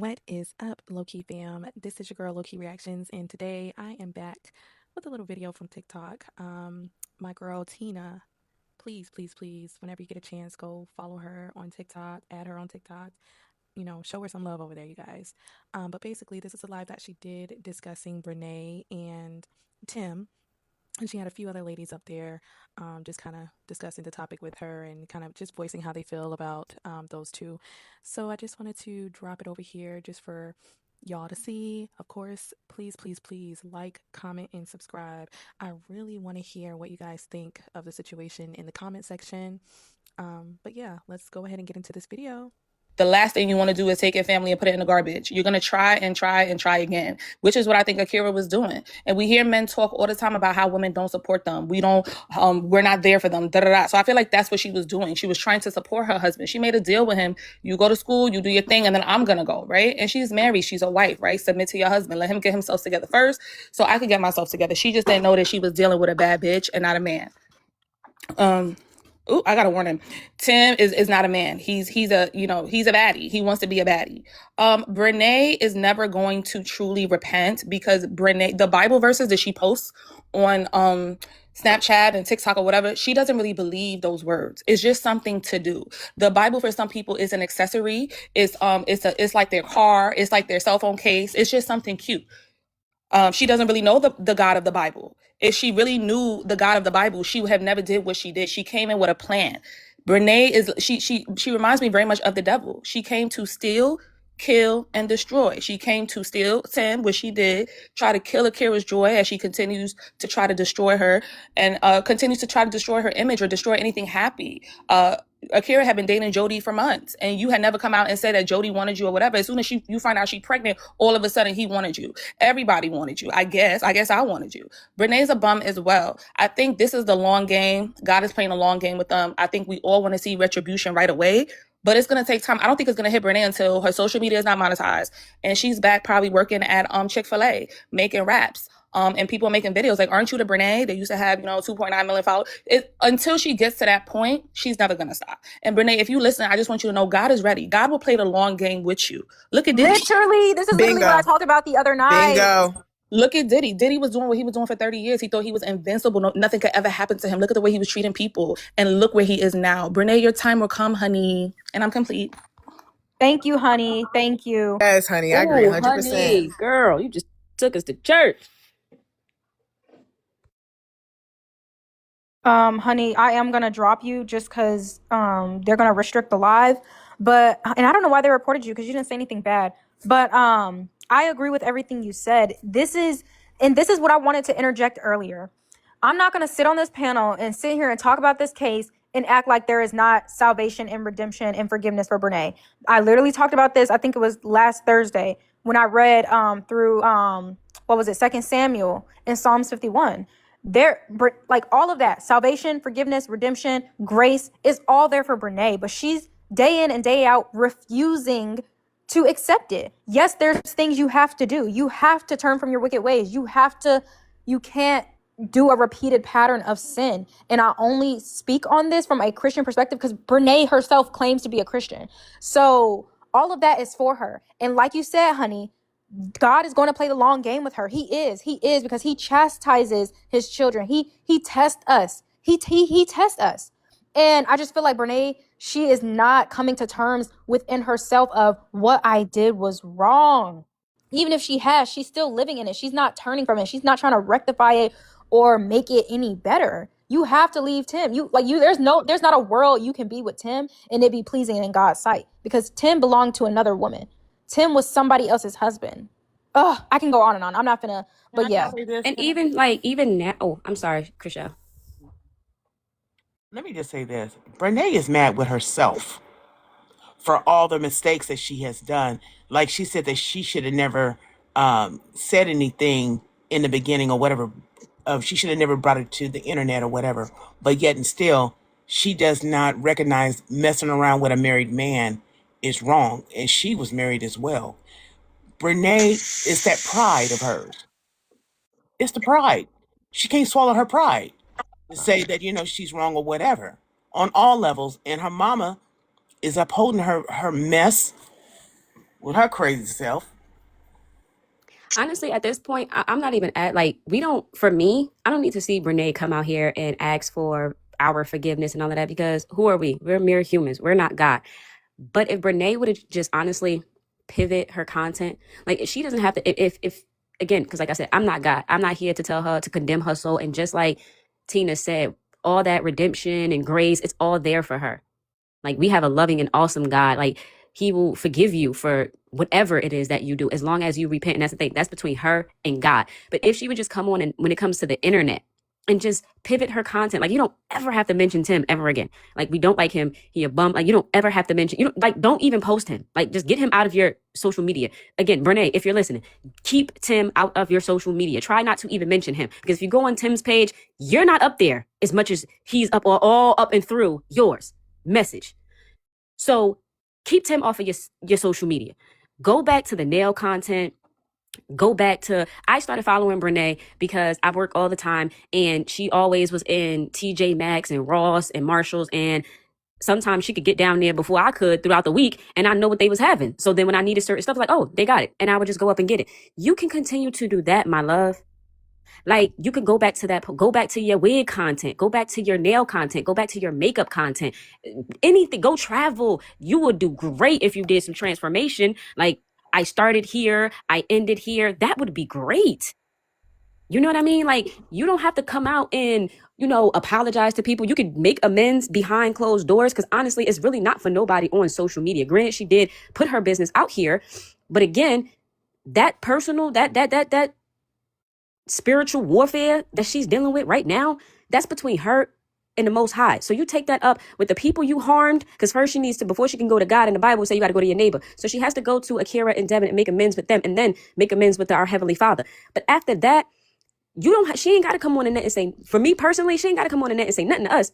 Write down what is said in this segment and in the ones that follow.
What is up, Lowkey Fam? This is your girl Lowkey Reactions, and today I am back with a little video from TikTok. My girl Tina, please, whenever you get a chance, go follow her on TikTok, add her on TikTok. Show her some love over there, you guys. But basically, this is a live that she did discussing Brenay and Tim, and she had a few other ladies up there, just kind of discussing the topic with her and kind of just voicing how they feel about those two. So I just wanted to drop it over here just for y'all to see. Of course, please like, comment, and subscribe. I really want to hear what you guys think of the situation in the comment section. But yeah, let's go ahead and get into this video. The last thing you want to do is take your family and put it in the garbage. You're going to try and try and try again, which is what I think Akira was doing. And we hear men talk all the time about how women don't support them. We're not there for them. Da, da, da. So I feel like that's what she was doing. She was trying to support her husband. She made a deal with him. You go to school, you do your thing, and then I'm going to go, right? And she's married. She's a wife, right? Submit to your husband. Let him get himself together first so I could get myself together. She just didn't know that she was dealing with a bad bitch and not a man. I gotta warn him. Tim is not a man. He's a baddie. He wants to be a baddie. Brenay is never going to truly repent because Brenay, the Bible verses that she posts on Snapchat and TikTok or whatever, she doesn't really believe those words. It's just something to do. The Bible for some people is an accessory. It's like their car. It's like their cell phone case. It's just something cute. She doesn't really know the God of the Bible. If she really knew the God of the Bible, she would have never did what she did. She came in with a plan. Brenay she reminds me very much of the devil. She came to steal, kill, and destroy. She came to steal Tim, which she did, try to kill Akira's joy as she continues to try to destroy her and continues to try to destroy her image or destroy anything happy. Akira had been dating Jody for months, and you had never come out and said that Jody wanted you or whatever. As soon as you find out she's pregnant, all of a sudden he wanted you. Everybody wanted you. I guess I wanted you. Brenay's a bum as well. I think this is the long game. God is playing a long game with them. I think we all want to see retribution right away, but it's going to take time. I don't think it's going to hit Brenay until her social media is not monetized, and she's back probably working at Chick-fil-A, making raps. And people are making videos like, aren't you the Brenay? They used to have, 2.9 million followers. Until she gets to that point, she's never going to stop. And Brenay, if you listen, I just want you to know God is ready. God will play the long game with you. Look at Diddy. Literally, this is literally what I talked about the other night. Bingo. Look at Diddy. Diddy was doing what he was doing for 30 years. He thought he was invincible. Nothing could ever happen to him. Look at the way he was treating people. And look where he is now. Brenay, your time will come, honey. And I'm complete. Thank you, honey. Thank you. Yes, honey. I agree 100%. Honey, girl, you just took us to church. Honey, I am gonna drop you just because they're gonna restrict the live. And I don't know why they reported you because you didn't say anything bad. But I agree with everything you said. This is what I wanted to interject earlier. I'm not gonna sit on this panel and sit here and talk about this case and act like there is not salvation and redemption and forgiveness for Brenay. I literally talked about this, I think it was last Thursday, when I read through 2 Samuel and Psalms 51. There, like all of that, salvation, forgiveness, redemption, grace is all there for Brenay, but she's day in and day out refusing to accept it. Yes, there's things you have to do. You have to turn from your wicked ways. You can't do a repeated pattern of sin. And I only speak on this from a Christian perspective because Brenay herself claims to be a Christian. So all of that is for her. And like you said, honey, God is going to play the long game with her. He is because he chastises his children. He tests us. He tests us. And I just feel like Brenay, she is not coming to terms within herself of what I did was wrong. Even if she has, she's still living in it. She's not turning from it. She's not trying to rectify it or make it any better. You have to leave Tim. There's not a world you can be with Tim and it be pleasing in God's sight because Tim belonged to another woman. Tim was somebody else's husband. Oh, I can go on and on. I'm not gonna, but yeah. And even now, oh, I'm sorry, Krisha. Let me just say this. Brenay is mad with herself for all the mistakes that she has done. Like she said that she should have never said anything in the beginning or whatever. She should have never brought it to the internet or whatever. But yet and still, she does not recognize messing around with a married man is wrong. And she was married as well. Brenay is that pride of hers. It's the pride. She can't swallow her pride to say that, she's wrong or whatever on all levels. And her mama is upholding her mess with her crazy self. Honestly, at this point, I'm not even at like we don't. For me, I don't need to see Brenay come out here and ask for our forgiveness and all of that because who are we? We're mere humans. We're not God. But if Brenay would have just honestly pivot her content, like she doesn't have to. If again, because like I said, I'm not God. I'm not here to tell her to condemn her soul. And just like Tina said, all that redemption and grace, it's all there for her. Like we have a loving and awesome God. Like he will forgive you for whatever it is that you do, as long as you repent. And that's the thing. That's between her and God. But if she would just come on and when it comes to the internet and just pivot her content, like you don't ever have to mention Tim ever again. Like we don't like him. He a bum. Like you don't ever have to mention, you don't like, don't even post him. Like just get him out of your social media. Again, Brenay, if you're listening, keep Tim out of your social media. Try not to even mention him because if you go on Tim's page, you're not up there as much as he's up or all up and through yours message. So keep Tim off of your social media. Go back to the nail content. Go back to, I started following Brenay because I work all the time and she always was in TJ Maxx and Ross and Marshalls, and sometimes she could get down there before I could throughout the week and I know what they was having. So then when I needed certain stuff, like, oh, they got it. And I would just go up and get it. You can continue to do that, my love. Like you can go back to that, go back to your wig content, go back to your nail content, go back to your makeup content, anything, go travel. You would do great if you did some transformation. Like I started here, I ended here. That would be great. You know what I mean? Like you don't have to come out and, apologize to people. You could make amends behind closed doors because honestly, it's really not for nobody on social media. Granted, she did put her business out here. But again, that personal, that spiritual warfare that she's dealing with right now, that's between her and the Most High. So you take that up with the people you harmed, because first she needs to, before she can go to God, in the Bible say you got to go to your neighbor. So she has to go to Akira and Devin and make amends with them, and then make amends with our Heavenly Father. But after that, she ain't got to come on the net and say, for me personally, she ain't got to come on the net and say nothing to us.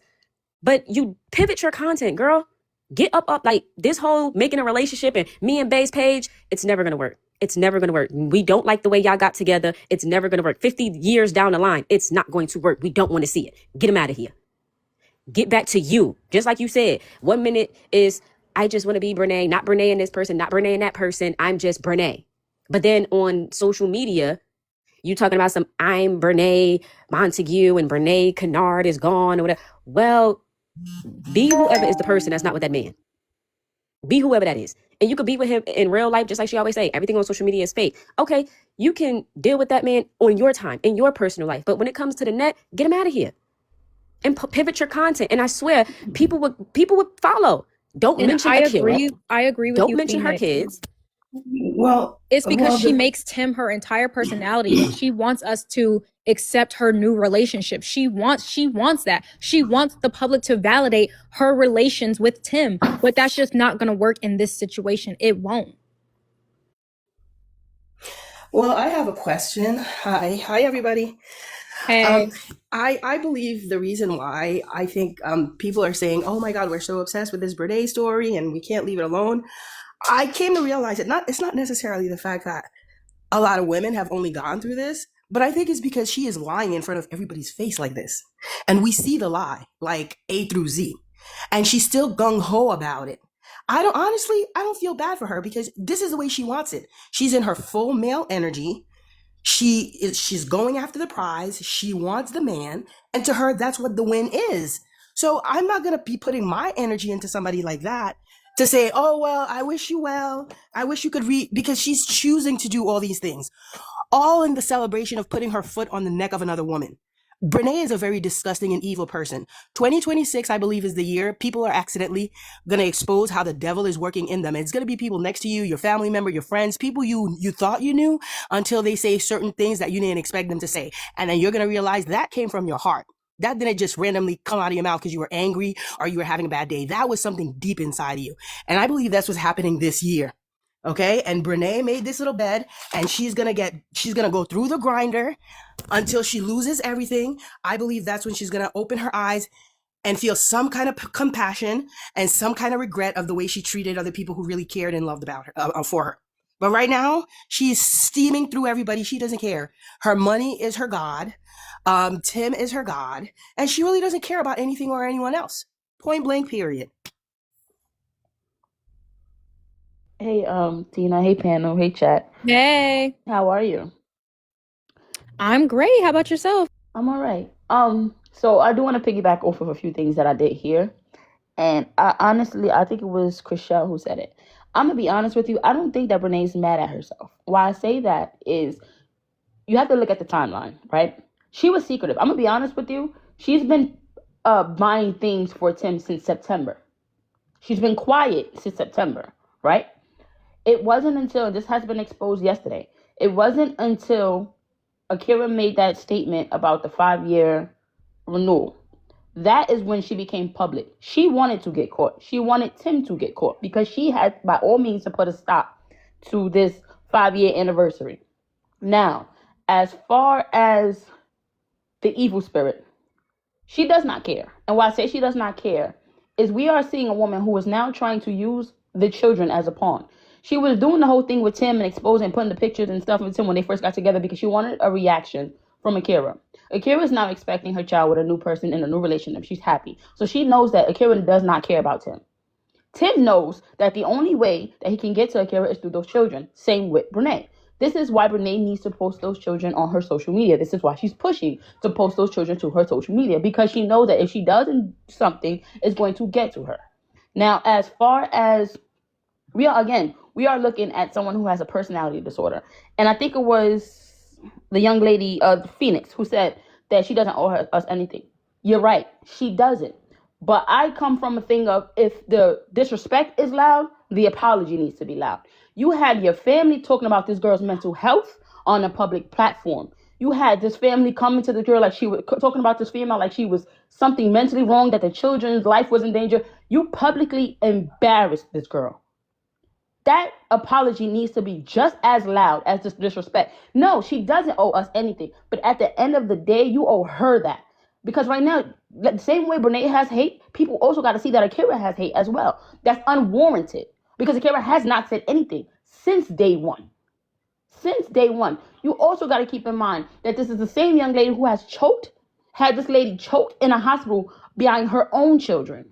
But you pivot your content, girl. Get up, like this whole making a relationship and me and Bay's page, it's never going to work. It's never going to work. We don't like the way y'all got together. It's never going to work. 50 years down the line, it's not going to work. We don't want to see it. Get him out of here. Get back to you. Just like you said, 1 minute is, I just want to be Brenay, not Brenay and this person, not Brenay and that person. I'm just Brenay. But then on social media, you talking about some, I'm Brenay Montague and Brenay Kennard is gone or whatever. Well, be whoever is the person that's not with that man. Be whoever that is. And you could be with him in real life, just like she always say, everything on social media is fake. Okay, you can deal with that man on your time, in your personal life. But when it comes to the net, get him out of here. And pivot your content. And I swear, people would follow. Don't mention Akira. I agree with Don't you. mention her kids. Well, It's because she makes Tim her entire personality and she wants us to accept her new relationship. She wants that. She wants the public to validate her relations with Tim, but that's just not going to work in this situation. It won't. Well, I have a question. Hi everybody. Hey. I believe the reason why I think people are saying, oh my God, we're so obsessed with this Brenay story and we can't leave it alone. I came to realize it's not necessarily the fact that a lot of women have only gone through this, but I think it's because she is lying in front of everybody's face like this. And we see the lie, like A through Z. And she's still gung-ho about it. I don't feel bad for her because this is the way she wants it. She's in her full male energy. She's going after the prize. She wants the man. And to her, that's what the win is. So I'm not going to be putting my energy into somebody like that to say, oh, well, I wish you well. I wish you could read, because she's choosing to do all these things, all in the celebration of putting her foot on the neck of another woman. Brenay is a very disgusting and evil person. 2026, I believe, is the year people are accidentally going to expose how the devil is working in them. It's going to be people next to you, your family member, your friends, people you thought you knew until they say certain things that you didn't expect them to say. And then you're going to realize that came from your heart. That didn't just randomly come out of your mouth because you were angry or you were having a bad day. That was something deep inside of you. And I believe that's what's happening this year. Okay. And Brenay made this little bed and she's going to go through the grinder until she loses everything. I believe that's when she's going to open her eyes and feel some kind of compassion and some kind of regret of the way she treated other people who really cared and loved about her, for her. But right now she's steaming through everybody. She doesn't care. Her money is her God. Tim is her God, and she really doesn't care about anything or anyone else. Point blank, period. Hey, Tina. Hey, panel. Hey, chat. Hey, How are you? I'm great. How about yourself? I'm all right. So I do want to piggyback off of a few things that I did here, and I think it was Chriselle who said it. I'm gonna be honest with you. I don't think that Brenay's mad at herself. Why I say that is you have to look at the timeline, right? She was secretive. I'm gonna be honest with you. She's been buying things for Tim since September. She's been quiet since September, right? It wasn't until this has been exposed yesterday. It wasn't until Akira made that statement about the 5-year renewal. That is when she became public. She wanted to get caught. She wanted Tim to get caught because she had, by all means, to put a stop to this 5-year anniversary. Now, as far as the evil spirit, she does not care. And why I say she does not care is we are seeing a woman who is now trying to use the children as a pawn. She was doing the whole thing with Tim and exposing, putting the pictures and stuff with Tim when they first got together because she wanted a reaction from Akira. Akira is now expecting her child with a new person in a new relationship. She's happy. So she knows that Akira does not care about Tim. Tim knows that the only way that he can get to Akira is through those children. Same with Brenay. This is why Brenay needs to post those children on her social media. This is why she's pushing to post those children to her social media, because she knows that if she does something, it's going to get to her. Now, as far as we are looking at someone who has a personality disorder. And I think it was the young lady, Phoenix, who said that she doesn't owe us anything. You're right. She doesn't. But I come from a thing of, if the disrespect is loud, the apology needs to be loud. You had your family talking about this girl's mental health on a public platform. You had this family coming to the girl like she was talking about this female like she was something mentally wrong, that the children's life was in danger. You publicly embarrassed this girl. That apology needs to be just as loud as this disrespect. No, she doesn't owe us anything. But at the end of the day, you owe her that. Because right now, the same way Brenay has hate, people also got to see that Akira has hate as well. That's unwarranted. Because Akira has not said anything since day one. Since day one. You also got to keep in mind that this is the same young lady who has had this lady choked in a hospital behind her own children.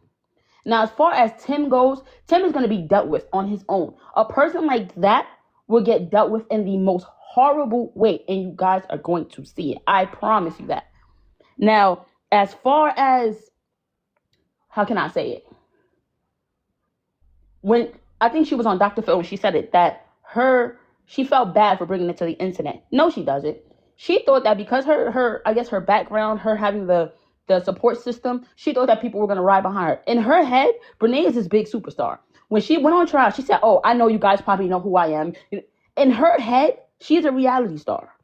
Now, as far as Tim goes, Tim is going to be dealt with on his own. A person like that will get dealt with in the most horrible way, and you guys are going to see it. I promise you that. Now, as far as, how can I say it? When I think she was on Dr. Phil, and she said it, that she felt bad for bringing it to the internet. No, she doesn't. She thought that because her background, her having the support system, she thought that people were going to ride behind her. In her head, Brenay is this big superstar. When she went on trial, she said, oh, I know you guys probably know who I am. In her head, she's a reality star.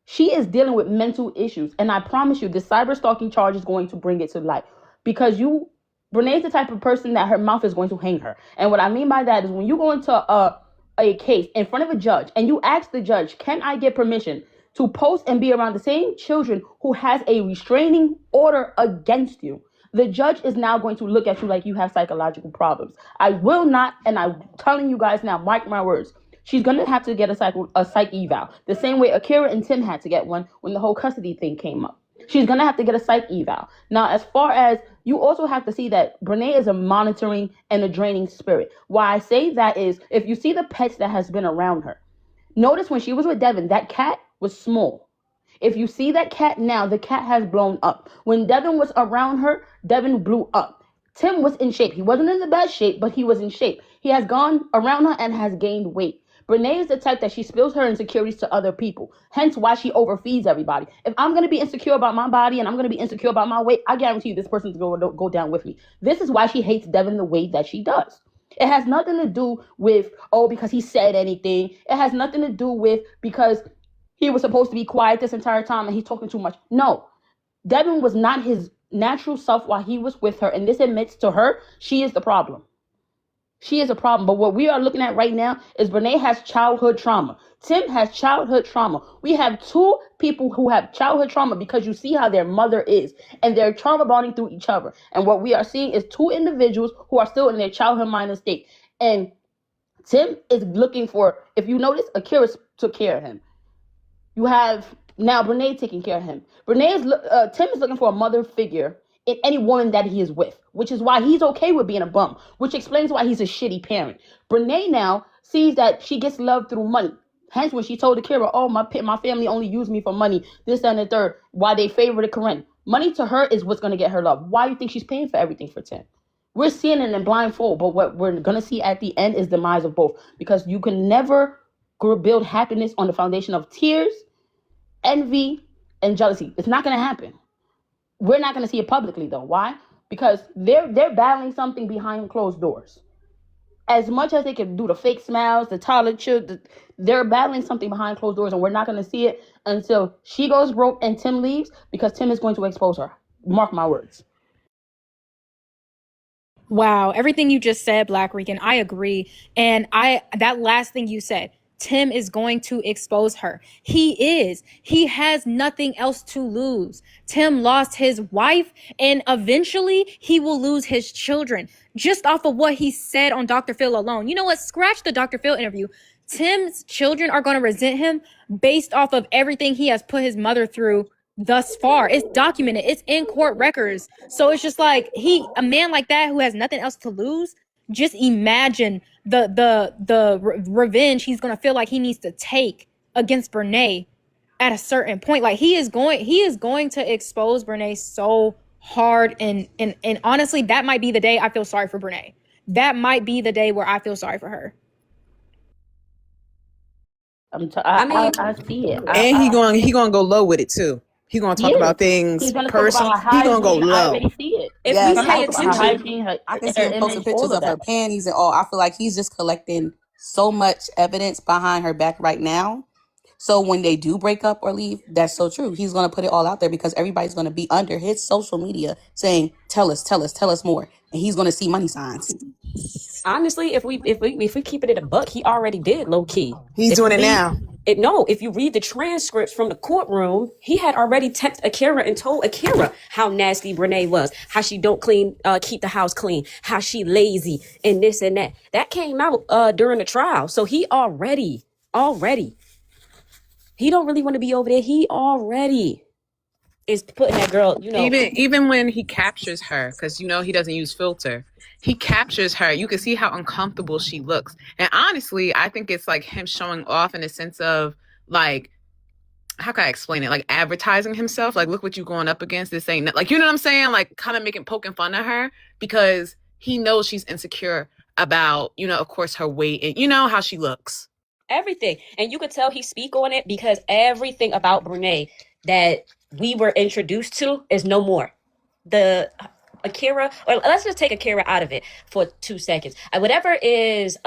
She is dealing with mental issues. And I promise you, the cyber stalking charge is going to bring it to light. Because Brenay is the type of person that her mouth is going to hang her. And what I mean by that is when you go into a case in front of a judge and you ask the judge, can I get permission to post and be around the same children who has a restraining order against you? The judge is now going to look at you like you have psychological problems. I will not, and I'm telling you guys now, mark my words, she's going to have to get a psych eval. The same way Akira and Tim had to get one when the whole custody thing came up. She's going to have to get a psych eval. Now, as far as, you also have to see that Brenay is a monitoring and a draining spirit. Why I say that is, if you see the pets that has been around her, notice when she was with Devin, that cat was small. If you see that cat now, the cat has blown up. When Devin was around her, Devin blew up. Tim was in shape. He wasn't in the best shape, but he was in shape. He has gone around her and has gained weight. Brenay is the type that she spills her insecurities to other people. Hence why she overfeeds everybody. If I'm going to be insecure about my body and I'm going to be insecure about my weight, I guarantee you this person's going to go down with me. This is why she hates Devin the way that she does. It has nothing to do with, because he said anything. It has nothing to do with because he was supposed to be quiet this entire time and he's talking too much. No, Devin was not his natural self while he was with her. And this admits to her, she is the problem. She is a problem. But what we are looking at right now is Brenay has childhood trauma. Tim has childhood trauma. We have two people who have childhood trauma because you see how their mother is. And they're trauma bonding through each other. And what we are seeing is two individuals who are still in their childhood minded state. And Tim is looking for, if you notice, Akira took care of him. You have now Brenay taking care of him. Tim is looking for a mother figure any woman that he is with, which is why he's okay with being a bum, which explains why he's a shitty parent. Brenay now sees that she gets love through money. Hence, when she told Akira, oh, my family only used me for money, this, that, and the third, why they favored Karen. Money to her is what's going to get her love. Why do you think she's paying for everything for Tim? We're seeing it in blindfold, but what we're going to see at the end is the demise of both. Because you can never build happiness on the foundation of tears, envy, and jealousy. It's not going to happen. We're not going to see it publicly, though. Why? Because they're battling something behind closed doors. As much as they can do the fake smiles, the toilet chill, they're battling something behind closed doors, and we're not going to see it until she goes broke and Tim leaves, because Tim is going to expose her. Mark my words. Wow, everything you just said, Black Rican, I agree. And that last thing you said, Tim is going to expose her. He is. He has nothing else to lose. Tim lost his wife, and eventually he will lose his children just off of what he said on Dr. Phil alone. You know what? Scratch the Dr. Phil interview. Tim's children are going to resent him based off of everything he has put his mother through thus far. It's documented. It's in court records. So it's just like a man like that who has nothing else to lose, just imagine the revenge he's going to feel like he needs to take against Brenay at a certain point. Like he is going to expose Brenay so hard, and honestly, that might be the day I feel sorry for Brenay. That might be the day where I feel sorry for her. I see it. And he going to go low with it too. He gonna talk about things personal. He gonna go low. I already see it. If Yes, we pay attention, I can see him posting pictures of her panties and all. I feel like he's just collecting so much evidence behind her back right now. So when they do break up or leave, that's so true. He's gonna put it all out there because everybody's gonna be under his social media saying, "Tell us more," and he's gonna see money signs. honestly, if we keep it at a buck, he already did low key. He's doing it now. If you read the transcripts from the courtroom, he had already texted Akira and told Akira how nasty Brenay was, how she don't keep the house clean, how she lazy, and this and that. That came out during the trial. So he already, he don't really want to be over there. He already is putting that girl, Even when he captures her, because he doesn't use filter. He captures her. You can see how uncomfortable she looks. And honestly, I think it's like him showing off in a sense of like, how can I explain it? Like advertising himself. Like, look what you're going up against. This ain't like, you know what I'm saying? Like kind of poking fun at her because he knows she's insecure about, of course, her weight and how she looks. Everything. And you could tell he speak on it because everything about Brenay that we were introduced to is no more. The Akira, or let's just take Akira out of it for 2 seconds. Whatever is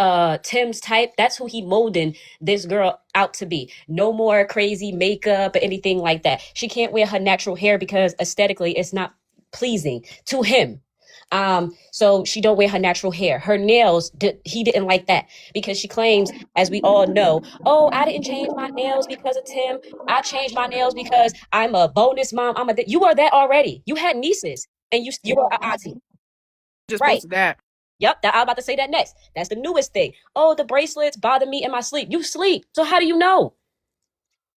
Tim's type, that's who he molding this girl out to be. No more crazy makeup or anything like that. She can't wear her natural hair because aesthetically it's not pleasing to him. So she don't wear her natural hair. Her nails, he didn't like that because she claims, as we all know, oh, I didn't change my nails because of Tim. I changed my nails because I'm a bonus mom. You are that already. You had nieces and you were an auntie. Just right. posted that. Yep, I was about to say that next. That's the newest thing. Oh, the bracelets bother me in my sleep. You sleep. So how do you know?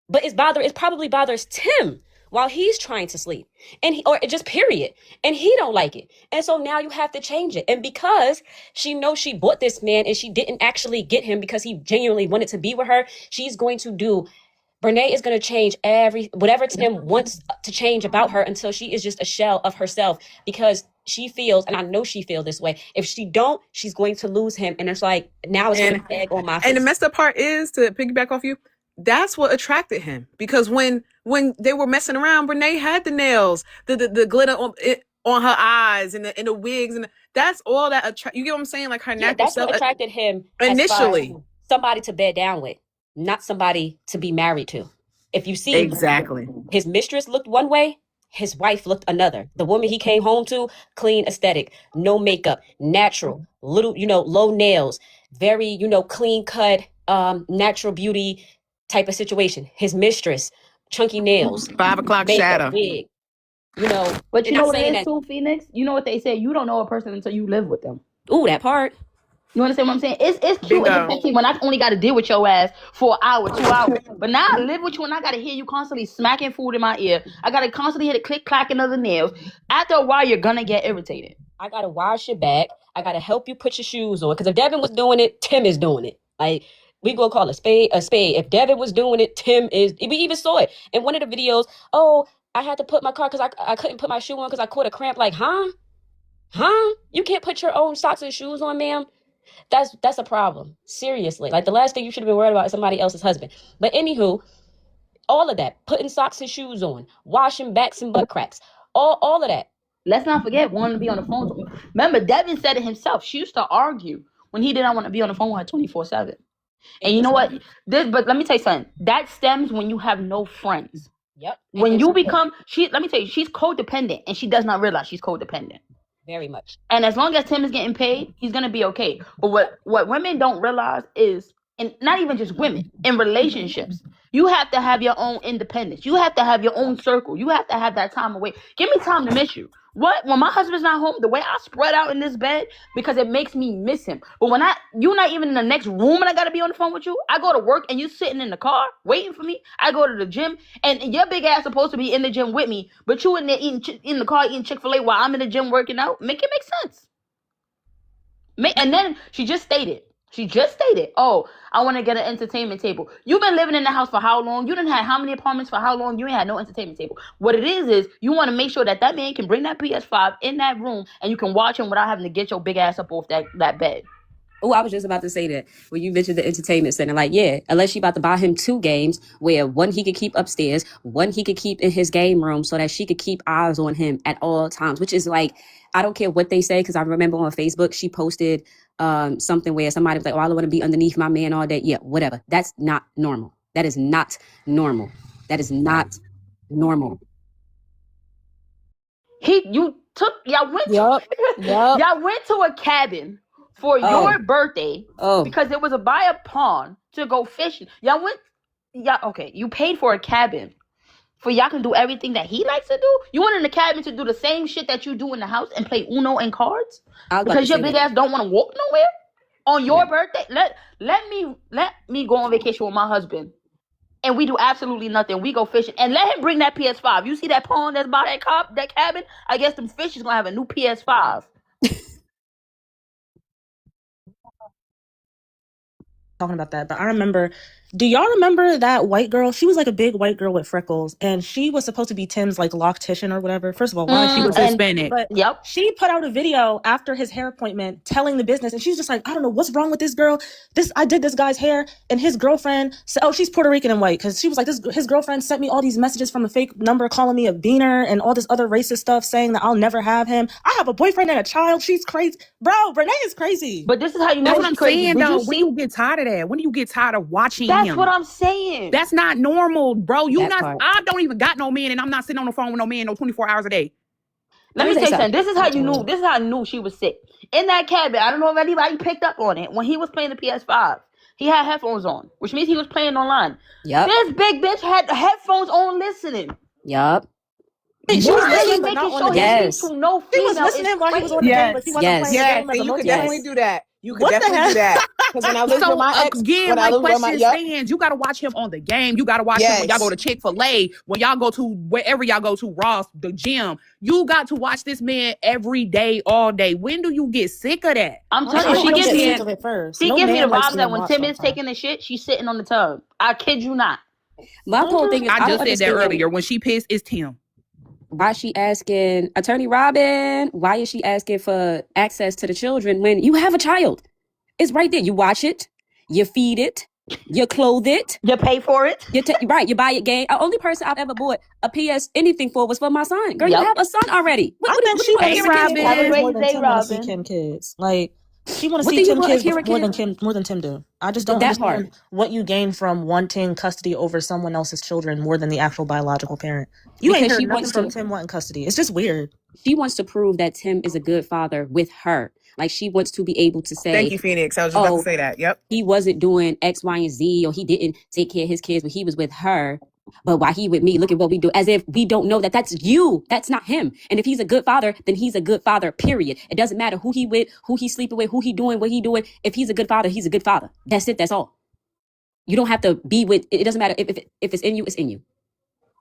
But it probably bothers Tim while he's trying to sleep, or just period, and he don't like it, and so now you have to change it. And because she knows she bought this man and she didn't actually get him because he genuinely wanted to be with her, she's going to do. Brenay is going to change whatever Tim wants to change about her until she is just a shell of herself because she feels, and I know she feels this way. If she don't, she's going to lose him, and it's like now it's going to egg on my face. And the messed up part is, to piggyback off you, that's what attracted him because when they were messing around, Brenay had the nails, the glitter on her eyes and the wigs, and that's all that you get what I'm saying? Like her natural that's self what attracted him initially. Somebody to bed down with, not somebody to be married to. If you see exactly, his mistress looked one way, his wife looked another. The woman he came home to, clean aesthetic, no makeup, natural, little, low nails, very, clean cut, natural beauty type of situation. His mistress, chunky nails, 5 o'clock shadow, wig, But you know what it is too, Phoenix? You know what they say? You don't know a person until you live with them. Ooh, that part. You understand what I'm saying? It's cute and Bingo. it's sexy when I only got to deal with your ass for an hour, 2 hours. But now I live with you and I got to hear you constantly smacking food in my ear. I got to constantly hear the click clacking of the nails. After a while, you're gonna get irritated. I gotta wash your back. I gotta help you put your shoes on. Because if Devin was doing it, Tim is doing it. Like, we gonna call a spade a spade. If Devin was doing it, Tim is. We even saw it in one of the videos. Oh, I had to put my car because I couldn't put my shoe on because I caught a cramp. Like, huh? You can't put your own socks and shoes on, ma'am? That's a problem. Seriously. Like, the last thing you should have been worried about is somebody else's husband. But anywho, all of that, putting socks and shoes on, washing backs and butt cracks, all of that. Let's not forget wanting to be on the phone with me. Remember, Devin said it himself. She used to argue when he did not want to be on the phone with her 24/7. And you know what? But let me tell you something. That stems when you have no friends. Yep. When you become, let me tell you, she's codependent and she does not realize she's codependent. Very much. And as long as Tim is getting paid, he's gonna be okay. But what women don't realize is, and not even just women, in relationships, you have to have your own independence. You have to have your own circle. You have to have that time away. Give me time to miss you. What? When my husband's not home, the way I spread out in this bed, because it makes me miss him. But when you're not even in the next room and I gotta be on the phone with you, I go to work and you sitting in the car waiting for me. I go to the gym and your big ass supposed to be in the gym with me, but you in there in the car eating Chick-fil-A while I'm in the gym working out. Make sense. And then she just stated, oh, I want to get an entertainment table. You've been living in the house for how long? You done had how many apartments for how long? You ain't had no entertainment table. What it is you want to make sure that man can bring that PS5 in that room and you can watch him without having to get your big ass up off that bed. Oh, I was just about to say that when you mentioned the entertainment center. Like, yeah, unless she about to buy him 2 games where one he could keep upstairs, one he could keep in his game room so that she could keep eyes on him at all times, which is like, I don't care what they say, because I remember on Facebook she posted something where somebody was like, oh, I don't want to be underneath my man all day. Yeah, whatever. That's not normal. That is not normal. That is not normal. Y'all went to a cabin for your birthday because it was by a pond to go fishing. You paid for a cabin for y'all can do everything that he likes to do. You went in the cabin to do the same shit that you do in the house and play Uno and cards because your big ass don't want to walk nowhere on your birthday. Let me go on vacation with my husband and we do absolutely nothing. We go fishing and let him bring that PS5. You see that pond that's by that cabin? I guess them fish is gonna have a new PS5. Talking about that, but I remember, do y'all remember that white girl? She was like a big white girl with freckles, and she was supposed to be Tim's like loctician or whatever. First of all, why she was Hispanic, but she put out a video after his hair appointment telling the business, and she's just like, I don't know what's wrong with this girl. I did this guy's hair, and his girlfriend said, oh, she's Puerto Rican and white, because she was like, his girlfriend sent me all these messages from a fake number calling me a beaner and all this other racist stuff saying that I'll never have him. I have a boyfriend and a child. She's crazy, bro. Brenay is crazy. But this is how you know that's what I'm crazy. saying, though. When you get tired of that, when do you get tired of watching him? That's what I'm saying. That's not normal, bro. I don't even got no man, and I'm not sitting on the phone with no man no 24 hours a day. Let me tell you something. This is how you knew. This is how I knew she was sick. In that cabin, I don't know if anybody picked up on it. When he was playing the PS5, he had headphones on, which means he was playing online. Yep. This big bitch had the headphones on listening. Yup. She was really making sure he speaks to no female. He was listening while he was on the game, but he wasn't playing the game. And you could definitely do that. You could What the definitely do that. Because when I lived with my ex, again, when I like lived with my question stands, you got to watch him on the game. You got to watch him when y'all go to Chick-fil-A, when y'all go to wherever y'all go to, Ross, the gym. You got to watch this man every day, all day. When do you get sick of that? I'm telling you, she gives me the vibe that when Tim is taking taking the shit, she's sitting on the tub. I kid you not. My whole thing is, I just said that earlier. When she pissed, it's Tim. Why is she asking, Attorney Robin, why is she asking for access to the children when you have a child? It's right there. You watch it, you feed it, you clothe it, you pay for it. You buy it game. The only person I've ever bought a PS anything for was for my son. Girl, you have a son already. I think she Robin. want to see Kim kids. Like, she want to see Tim kids more than Tim do. I just don't understand what you gain from wanting custody over someone else's children more than the actual biological parent. You ain't heard nothing from Tim wanting custody. It's just weird. She wants to prove that Tim is a good father with her. Like, she wants to be able to say, thank you, Phoenix. I was just about to say that. Yep. He wasn't doing X, Y, and Z, or he didn't take care of his kids when he was with her. But why he with me? Look at what we do. As if we don't know that that's you. That's not him. And if he's a good father, then he's a good father, period. It doesn't matter who he with, who he sleeping with, who he doing, what he doing. If he's a good father, he's a good father. That's it. That's all. You don't have to be with, it doesn't matter. If it's in you, it's in you.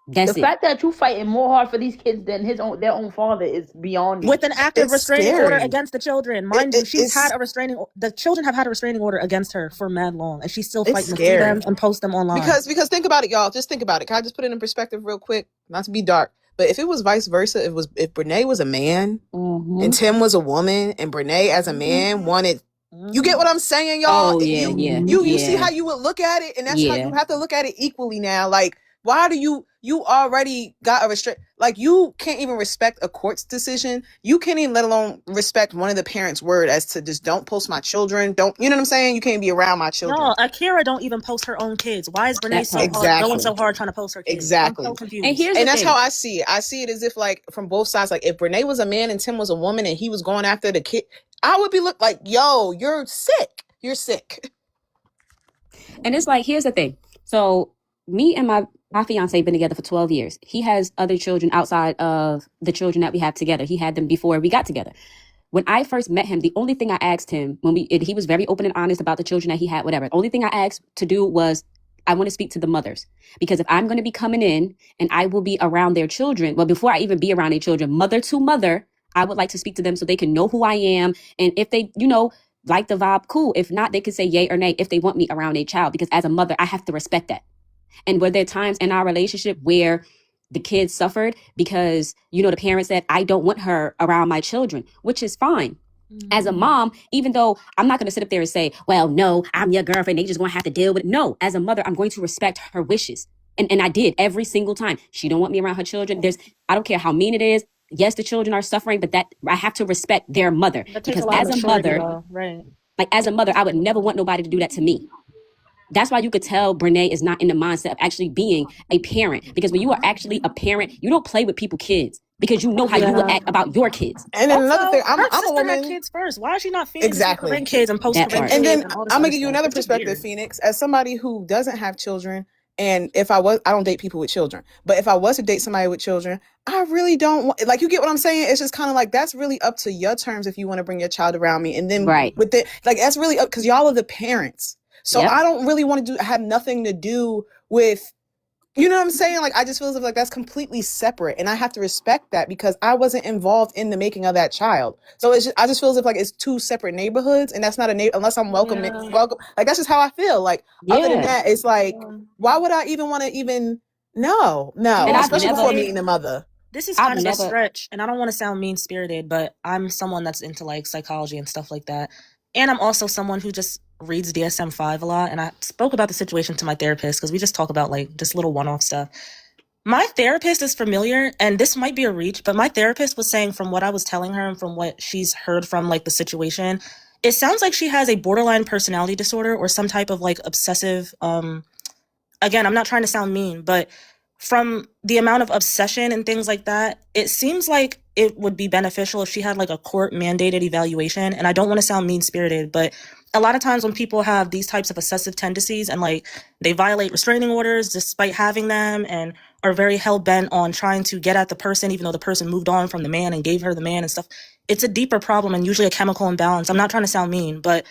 That's The it. fact that you fighting more hard for these kids than their own father is beyond me. With an active It's restraining order scary. against the children. Mind you, it's the children have had a restraining order against her for mad long, and she's still It's fighting to see scary. them and post them online. Because think about it, y'all. Just think about it. Can I just put it in perspective real quick? Not to be dark, but if it was vice versa, if Brenay was a man and Tim was a woman, and Brenay as a man wanted. You get what I'm saying, y'all? Oh, yeah, You see how you would look at it, and that's how you have to look at it equally now. Like, why do you already got a restrict? Like, you can't even respect a court's decision. You can't even, let alone respect one of the parents' word as to just don't post my children. Don't, you know what I'm saying? You can't be around my children. No, Akira don't even post her own kids. Why is Brenay going so hard trying to post her kids? Exactly. I'm so confused. And that's how I see it. I see it as if, like, from both sides. Like, if Brenay was a man and Tim was a woman and he was going after the kid, I would be like, yo, you're sick. You're sick. And it's like, here's the thing. So me and my fiance been together for 12 years. He has other children outside of the children that we have together. He had them before we got together. When I first met him, the only thing I asked him he was very open and honest about the children that he had, whatever. The only thing I asked to do was, I want to speak to the mothers, because if I'm going to be coming in and I will be around their children, well, before I even be around their children, mother to mother, I would like to speak to them so they can know who I am. And if they, like the vibe, cool. If not, they can say yay or nay if they want me around a child, because as a mother, I have to respect that. And were there times in our relationship where the kids suffered because, the parent said, I don't want her around my children, which is fine. As a mom, even though I'm not going to sit up there and say, well, no, I'm your girlfriend, they just going to have to deal with it. No, as a mother, I'm going to respect her wishes. And I did every single time. She don't want me around her children. I don't care how mean it is. Yes, the children are suffering, but that I have to respect their mother. Because as a mother, as a mother, I would never want nobody to do that to me. That's why you could tell Brenay is not in the mindset of actually being a parent. Because when you are actually a parent, you don't play with people's kids, because you know how you would act about your kids. And then another thing, I'm a woman. Had kids first. Why is she not feeding kids and posting kids? And then I'm gonna give you another perspective, Phoenix. As somebody who doesn't have children, and I don't date people with children, but if I was to date somebody with children, I really don't want, like, you get what I'm saying? It's just kind of like, that's really up to your terms if you want to bring your child around me. And then with it, like, that's really up, because y'all are the parents. So I don't really want to have nothing to do with, you know what I'm saying? Like, I just feel as if, like, that's completely separate, and I have to respect that because I wasn't involved in the making of that child. So I just feel as if, like, it's two separate neighborhoods, and that's not unless I'm welcome. Like, that's just how I feel. Like, other than that, it's like, why would I even want to no, and especially before meeting the mother. This is kind of a stretch, and I don't want to sound mean-spirited, but I'm someone that's into, like, psychology and stuff like that. And I'm also someone who just reads DSM-5 a lot. And I spoke about the situation to my therapist, because we just talk about, like, just little one-off stuff. My therapist is familiar, and this might be a reach, but my therapist was saying, from what I was telling her and from what she's heard from, like, the situation, it sounds like she has a borderline personality disorder or some type of, like, obsessive, again, I'm not trying to sound mean, but from the amount of obsession and things like that, it seems like it would be beneficial if she had, like, a court-mandated evaluation. And I don't want to sound mean-spirited, but a lot of times when people have these types of obsessive tendencies and, like, they violate restraining orders despite having them and are very hell-bent on trying to get at the person, even though the person moved on from the man and gave her the man and stuff, it's a deeper problem and usually a chemical imbalance. I'm not trying to sound mean, but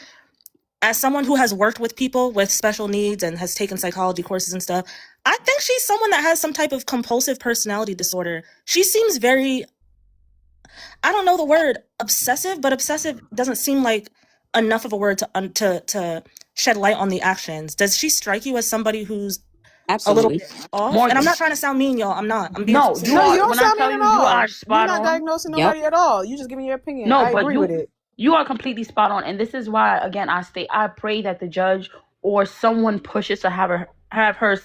as someone who has worked with people with special needs and has taken psychology courses and stuff, I think she's someone that has some type of compulsive personality disorder. She seems very, I don't know the word, obsessive, but obsessive doesn't seem like enough of a word to shed light on the actions. Does she strike you as somebody who's a little bit off? And I'm not trying to sound mean, y'all. I'm not. I'm being you don't sound mean at all. You're not diagnosing nobody at all. You just giving your opinion. No, I agree with it. You are completely spot on. And this is why, again, I pray that the judge or someone pushes to have her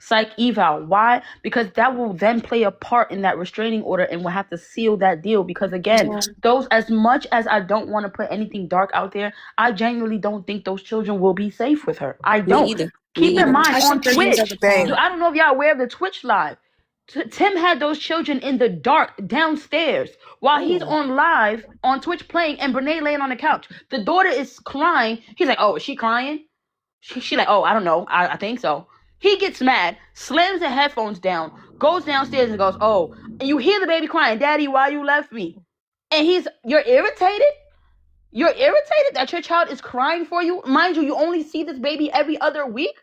psych eval. Why? Because that will then play a part in that restraining order, and we'll have to seal that deal. Because again, those, as much as I don't want to put anything dark out there, I genuinely don't think those children will be safe with her. I don't. Me either. Keep in mind, on Twitch, I don't know if y'all aware of the Twitch live. Tim had those children in the dark downstairs while he's on live on Twitch playing, and Brenay laying on the couch. The daughter is crying. He's like, oh, is she crying? She like, oh, I don't know. I think so. He gets mad, slams the headphones down, goes downstairs and goes, oh, and you hear the baby crying, Daddy, why you left me? And you're irritated? You're irritated that your child is crying for you? Mind you, you only see this baby every other week?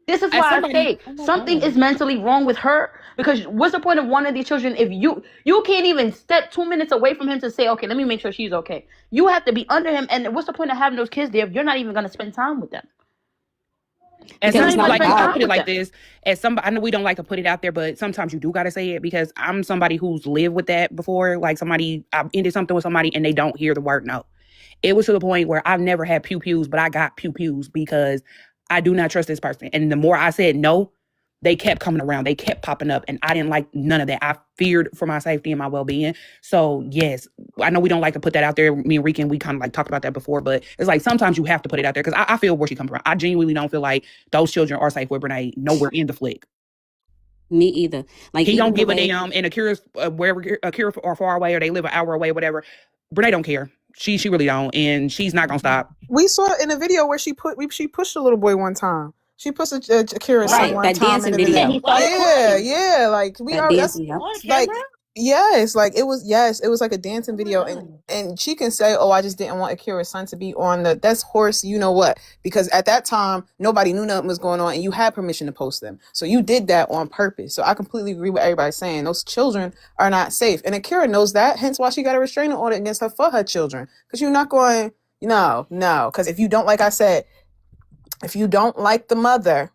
This is why I say something is mentally wrong with her, because what's the point of one of these children if you can't even step 2 minutes away from him to say, okay, let me make sure she's okay. You have to be under him, and what's the point of having those kids there if you're not even going to spend time with them? And Because some it's like not I God. put it like this. As somebody, I know we don't like to put it out there, but sometimes you do gotta say it, because I'm somebody who's lived with that before. Like I've ended something with somebody and they don't hear the word no. It was to the point where I've never had pew-pews, but I got pew-pews because I do not trust this person. And the more I said no, they kept coming around. They kept popping up. And I didn't like none of that. I feared for my safety and my well-being. So yes, I know we don't like to put that out there. Me and Rican, we kind of like talked about that before, but it's like sometimes you have to put it out there, because I feel where she comes from. I genuinely don't feel like those children are safe with Brenay nowhere in the flick. Me either. Like, He don't give a damn. And Akira's wherever Akira are far away or they live an hour away or whatever, Brenay don't care. She really don't, and she's not gonna stop. We saw it in a video where she pushed a little boy one time. She pushed Akira's son one that time in dancing the video. video. Yeah, like we That are. That's dancing, yep. like it was like a dancing video, and she can say, "Oh, I just didn't want Akira's son to be on that's horse, you know what?" Because at that time nobody knew nothing was going on, and you had permission to post them, so you did that on purpose. So I completely agree with everybody saying those children are not safe, and Akira knows that. Hence why she got a restraining order against her for her children, because you're not going. No, because if you don't, like I said, if you don't like the mother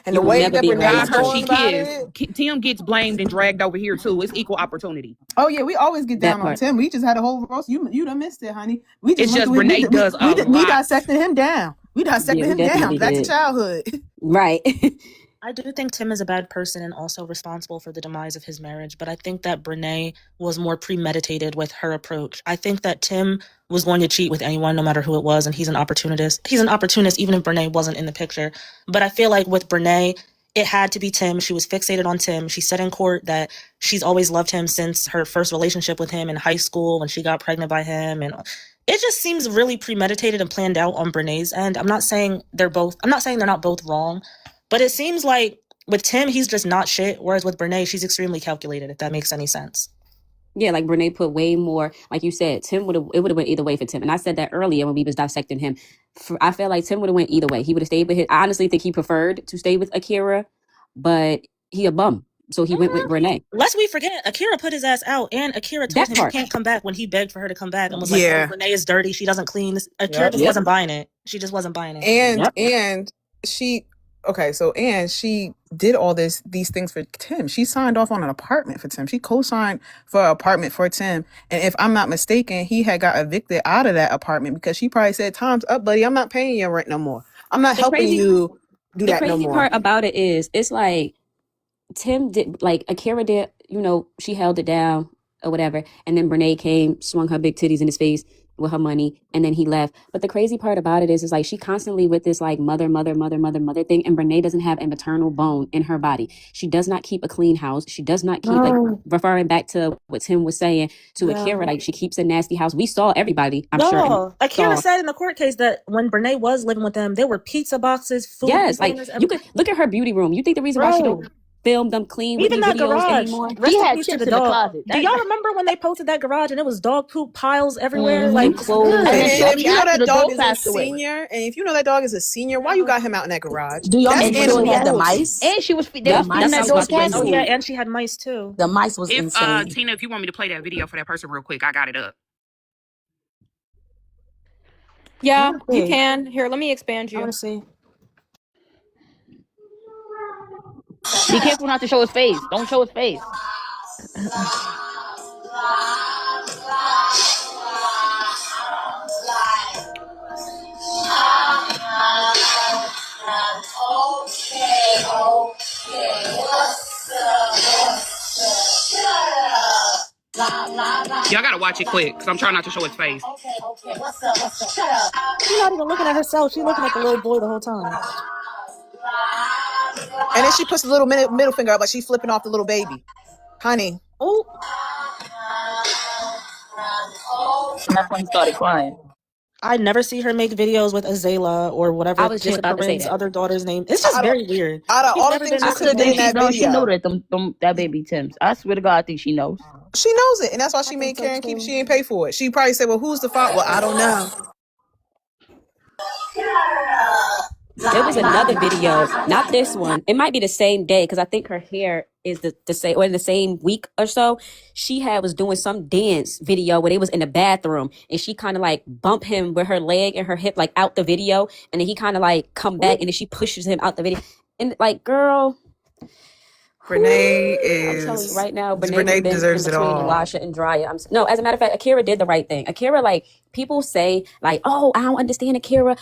and the way that Brenay is going about it, Tim gets blamed and dragged over here too. It's equal opportunity. Oh yeah, we always get down on Tim. We just had a whole roast. You done missed it, honey. We just Brenay does a lot. We dissected him down. We dissected him down back to childhood. Right. I do think Tim is a bad person and also responsible for the demise of his marriage, but I think that Brenay was more premeditated with her approach. I think that Tim was going to cheat with anyone, no matter who it was, and he's an opportunist. He's an opportunist even if Brenay wasn't in the picture. But I feel like with Brenay, it had to be Tim. She was fixated on Tim. She said in court that she's always loved him since her first relationship with him in high school when she got pregnant by him, and it just seems really premeditated and planned out on Brenay's end. I'm not saying they're not both wrong, but it seems like with Tim, he's just not shit. Whereas with Brenay, she's extremely calculated, if that makes any sense. Yeah, like Brenay put way more, like you said, it would have went either way for Tim. And I said that earlier when we was dissecting him. I felt like Tim would have went either way. He would have stayed with I honestly think he preferred to stay with Akira, but he a bum. So he went with Brenay. Lest we forget, Akira put his ass out, and Akira told him he can't come back when he begged for her to come back and was like, oh, Brenay is dirty. She doesn't clean. Akira just wasn't buying it. She just wasn't buying it. And she... Okay, so and she did all these things for Tim. She signed off on an apartment for Tim. She co-signed for an apartment for Tim. And if I'm not mistaken, he had got evicted out of that apartment because she probably said, "Time's up, buddy. I'm not paying your rent no more. I'm not helping you do that no more." The crazy part about it is, it's like Tim did, like Akira did, she held it down or whatever. And then Brenay came, swung her big titties in his face with her money, and then he left. But the crazy part about it is like she constantly with this like mother thing, and Brenay doesn't have a maternal bone in her body. She does not keep a clean house. She does not keep, like, referring back to what Tim was saying to Akira, like she keeps a nasty house. We saw everybody, I'm sure. Akira said in the court case that when Brenay was living with them, there were pizza boxes, food. Yes, like you could look at her beauty room. You think the reason why she don't film them clean with videos garage anymore? He had chips in the closet. Do y'all remember when they posted that garage and it was dog poop piles everywhere? Like clothes. And if you know that dog is a senior, why you got him out in that garage? Do y'all make sure he had the mice? And she was feeding that dog cats. Oh yeah, and she had mice too. The mice was insane. Tina, if you want me to play that video for that person real quick, I got it up. Yeah, you can. Here, let me expand you. I want to see. Be careful not to show his face. Don't show his face. Y'all gotta watch it quick, because I'm trying not to show his face. She's not even looking at herself. She's looking at the little boy the whole time. And then she puts the little middle finger up like she's flipping off the little baby. Honey. Oh. And that's when he started crying. I never see her make videos with Azalea or I whatever was just about to say Karen's that. other daughter's name. It's just very weird. Out of She's all the never things been she I could have consistent. did in think that she know video, that that baby Tim's. I swear to God, I think she knows. she knows it, and that's why I she think made so Karen keep it. too. She ain't pay for it. She probably said, "Well, who's the fault?" Well, I don't know. There was another video, not this one. It might be the same day because I think her hair is the same, or in the same week or so. She was doing some dance video where they was in the bathroom, and she kind of like bumped him with her leg and her hip like out the video, and then he kind of like come back, and then she pushes him out the video, and like, girl, Brenay I'm telling you is right now, Brenay would have Brenay been in deserves it between the all. washer and dryer. No, as a matter of fact, Akira did the right thing. Akira, like, people say, like, oh, I don't understand Akira.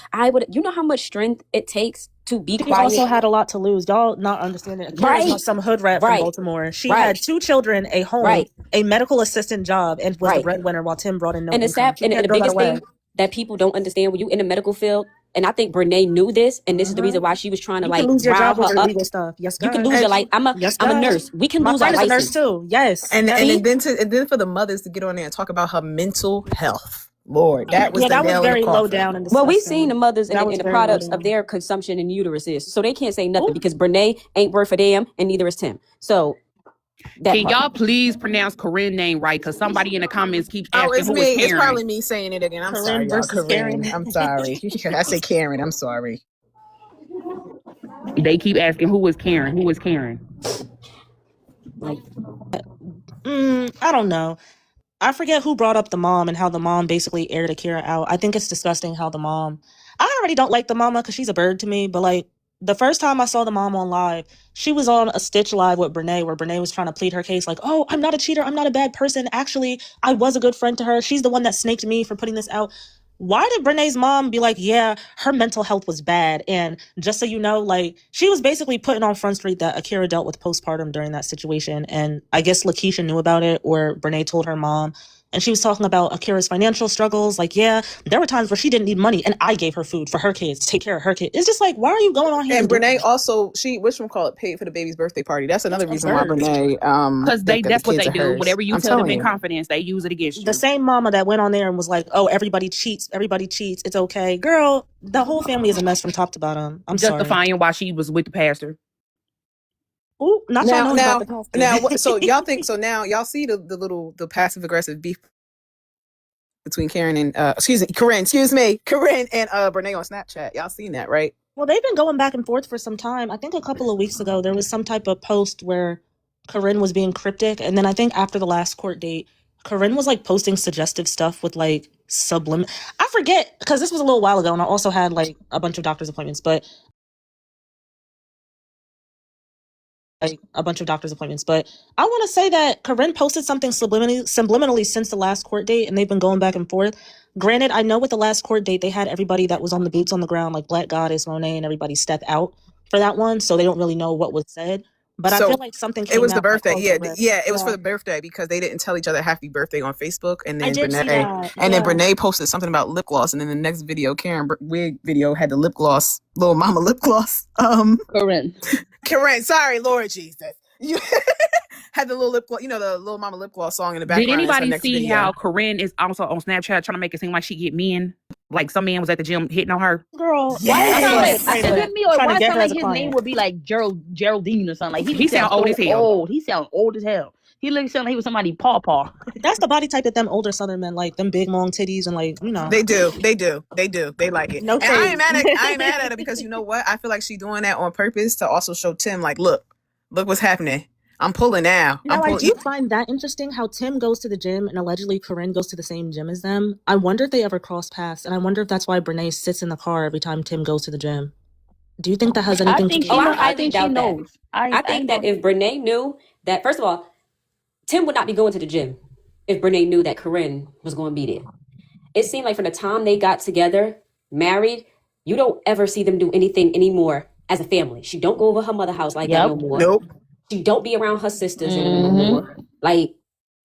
You know how much strength it takes to be She quiet? also had a lot to lose. Y'all not understanding. Akira's not some hood rat from Baltimore. She had 2 children, a home, a medical assistant job, and was the breadwinner while Tim brought in no And the income. sap, and the biggest thing that people don't understand when you in the medical field, and I think Brenay knew this, and this is the reason why she was trying to You like can lose your rile job her over up. legal stuff. Yes, You God. can lose your life. I'm a nurse. We can My lose our friend is a license nurse too. Yes. And then for the mothers to get on there and talk about her mental health. Lord, that was the that was nail in very the low coffin. down and Well, disgusting. we've seen the mothers and That the, was and the very low products of down. their consumption in uteruses, so they can't say nothing because Brenay ain't worth a damn, and neither is Tim. So that Can part. y'all please pronounce Corinne's name right? Because somebody in the comments keeps Oh, asking it's who me. is It's Karen. probably me saying it again. I'm Corinne sorry, y'all. versus Corinne. Karen. I'm sorry. I say Karen. I'm sorry. They keep asking who is Karen? Who is Karen? Like, I don't know. I forget who brought up the mom and how the mom basically aired Akira out. I think it's disgusting how the mom. I already don't like the mama because she's a bird to me, but like the first time I saw the mom on live, she was on a Stitch live with Brenay where Brenay was trying to plead her case like, oh, I'm not a cheater. I'm not a bad person. Actually, I was a good friend to her. She's the one that snaked me for putting this out. Why did Brenay's mom be like, yeah, her mental health was bad? And just so you know, like, she was basically putting on Front Street that Akira dealt with postpartum during that situation. And I guess Lakeisha knew about it, or Brenay told her mom. And she was talking about Akira's financial struggles. Like, yeah, there were times where she didn't need money, and I gave her food for her kids to take care of her kids. It's just like, why are you going on here? And Brenay also, paid for the baby's birthday party. That's another reason why Brenay, Because that's what they do. Whatever you I'm tell them in telling you. confidence, they use it against you. The same mama that went on there and was like, oh, everybody cheats, it's okay. Girl, the whole family is a mess from top to bottom. I'm justifying sorry. why she was with the pastor. Ooh, not y'all knowing about the pastor. Now, so y'all think, so now y'all see the passive aggressive beef between Karen and Corinne and Brenay on Snapchat. Y'all seen that, right? Well, they've been going back and forth for some time. I think a couple of weeks ago, there was some type of post where Corinne was being cryptic. And then I think after the last court date, Corinne was like posting suggestive stuff with like I forget, because this was a little while ago and I also had like a bunch of doctor's appointments, but I want to say that Corinne posted something subliminally since the last court date, and they've been going back and forth. Granted, I know with the last court date, they had everybody that was on the boots on the ground, like Black Goddess, Monet, and everybody step out for that one, so they don't really know what was said. But I feel like something came out. It was the birthday. It was Yeah. for the birthday because they didn't tell each other happy birthday on Facebook. And then I did see that. then Brenay posted something about lip gloss. And then the next video, Karen wig video, had the lip gloss, little mama lip gloss. Corinne, sorry, Lord Jesus. You had the little lip gloss, the little mama lip gloss song in the background. Did anybody see how Corinne is also on Snapchat trying to make it seem like she get men? Like some man was at the gym hitting on her. Girl, Why sound like his name would be like Geraldine or something? Like he sound old as hell. Old. He sound old as hell. He looks like he was somebody paw. That's the body type that them older Southern men like, them big long titties and like, They do. They like it. No, and I ain't mad at her because you know what? I feel like she's doing that on purpose to also show Tim, like, look what's happening. I'm pulling now. Now, I do find that interesting how Tim goes to the gym and allegedly Corinne goes to the same gym as them. I wonder if they ever cross paths, and I wonder if that's why Brenay sits in the car every time Tim goes to the gym. Do you think that has anything to do with it? I think she knows. I think that if Brenay knew that, first of all, Tim would not be going to the gym if Brenay knew that Corinne was going to be there. It seemed like from the time they got together, married, you don't ever see them do anything anymore as a family. She don't go over her mother's house like that no more. Nope. She don't be around her sisters anymore. Like,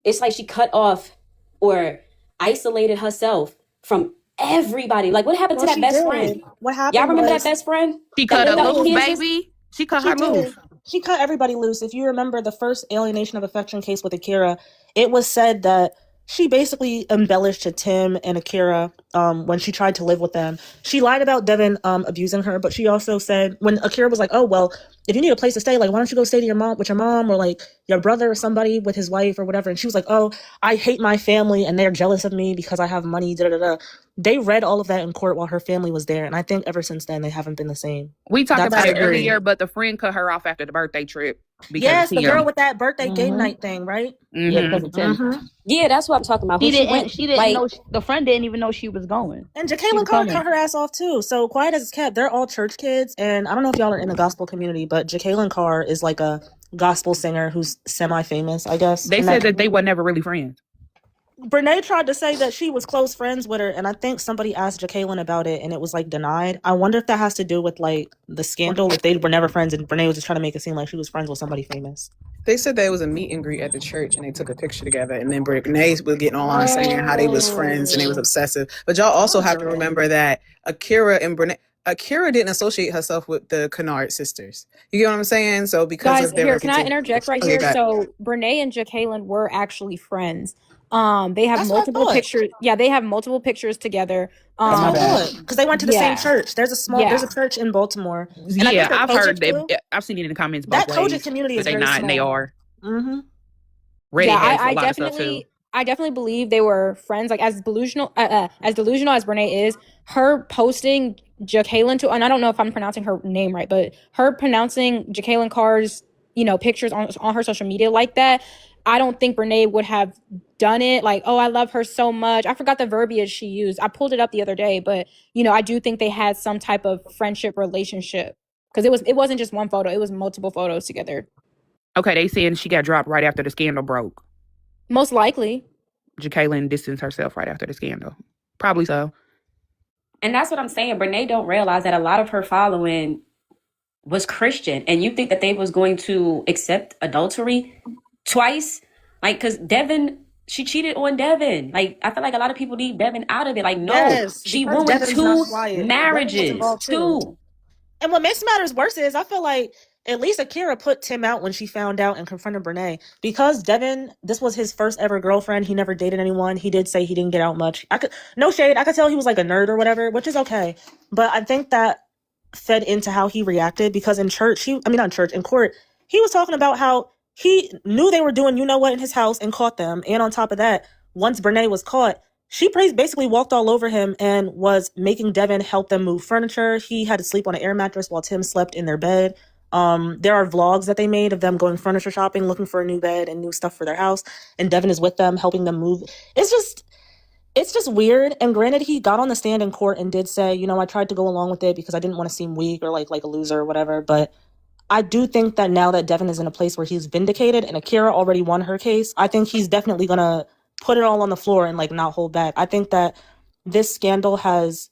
it's like she cut off or isolated herself from everybody. Like, what happened to that best friend? What happened? Y'all remember that best friend? She cut her loose, baby. She cut her loose. She cut everybody loose. If you remember the first alienation of affection case with Akira, it was said that she basically embellished to Tim and Akira when she tried to live with them. She lied about Devin abusing her, but she also said when Akira was like, oh, well, if you need a place to stay, like, why don't you go stay to your mom or like your brother or somebody with his wife or whatever. And she was like, oh, I hate my family and they're jealous of me because I have money, da da da. They read all of that in court while her family was there. And I think ever since then, they haven't been the same. We talked about it agree. earlier, but the friend cut her off after the birthday trip. Yes, the girl with that birthday Mhm. game night thing, right? Yeah, because of Tim. Mhm. Yeah, that's what I'm talking about. She Who didn't like, know. The friend didn't even know she was going. And She Jacqueline was Carr coming. cut her ass off too. So quiet as it's kept, they're all church kids. And I don't know if y'all are in the gospel community, but Jacqueline Carr is like a gospel singer who's semi-famous, I guess. They said that they were never really friends. Brenay tried to say that she was close friends with her, and I think somebody asked Jacqueline about it, and it was like denied. I wonder if that has to do with like the scandal, if they were never friends, and Brenay was just trying to make it seem like she was friends with somebody famous. They said that it was a meet and greet at the church, and they took a picture together. And then Brenay was getting online saying how they was friends and they was obsessive. But y'all also have to remember that Akira didn't associate herself with the Kennard sisters. You get what I'm saying? So because Guys, of their here, can I interject right here? Okay, So Brenay and Jacqueline were actually friends. They have That's what I multiple thought. pictures. Yeah, they have multiple pictures together. Because they went to the Yeah. same church. There's a church in Baltimore. And I Yeah, think I've they're heard Kojic, too. that. I've seen it in the comments both That Kojic ways. community But is they very not, small. and they are. Mm-hmm. Reddit Yeah, has a I lot of stuff too. definitely believe they were friends. Like as delusional as Brenay is, her posting Jacqueline to, and I don't know if I'm pronouncing her name right, but her pronouncing Jacqueline Carr's, pictures on her social media like that, I don't think Brenay would have done it. Like, oh, I love her so much. I forgot the verbiage she used. I pulled it up the other day, but I do think they had some type of friendship relationship because it wasn't just one photo; it was multiple photos together. Okay, they saying she got dropped right after the scandal broke. Most likely. Jacqueline distanced herself right after the scandal. Probably so. And that's what I'm saying. Brenay don't realize that a lot of her following was Christian. And you think that they was going to accept adultery twice? Like, because Devin, she cheated on Devin. Like, I feel like a lot of people leave Devin out of it. Like, no, Yes, she because ruined Devin's not 2 quiet. Devin was marriages. involved, too. 2. And what makes matters worse is I feel like at least Akira put Tim out when she found out and confronted Brenay. Because Devin, this was his first ever girlfriend. He never dated anyone. He did say he didn't get out much. No shade. I could tell he was like a nerd or whatever, which is okay. But I think that fed into how he reacted because in court, he was talking about how he knew they were doing in his house and caught them. And on top of that, once Brenay was caught, she basically walked all over him and was making Devin help them move furniture. He had to sleep on an air mattress while Tim slept in their bed. There are vlogs that they made of them going furniture shopping, looking for a new bed and new stuff for their house. And Devin is with them, helping them move. It's just weird. And granted, he got on the stand in court and did say, I tried to go along with it because I didn't want to seem weak or like a loser or whatever. But I do think that now that Devin is in a place where he's vindicated and Akira already won her case, I think he's definitely going to put it all on the floor and like not hold back. I think that this scandal has,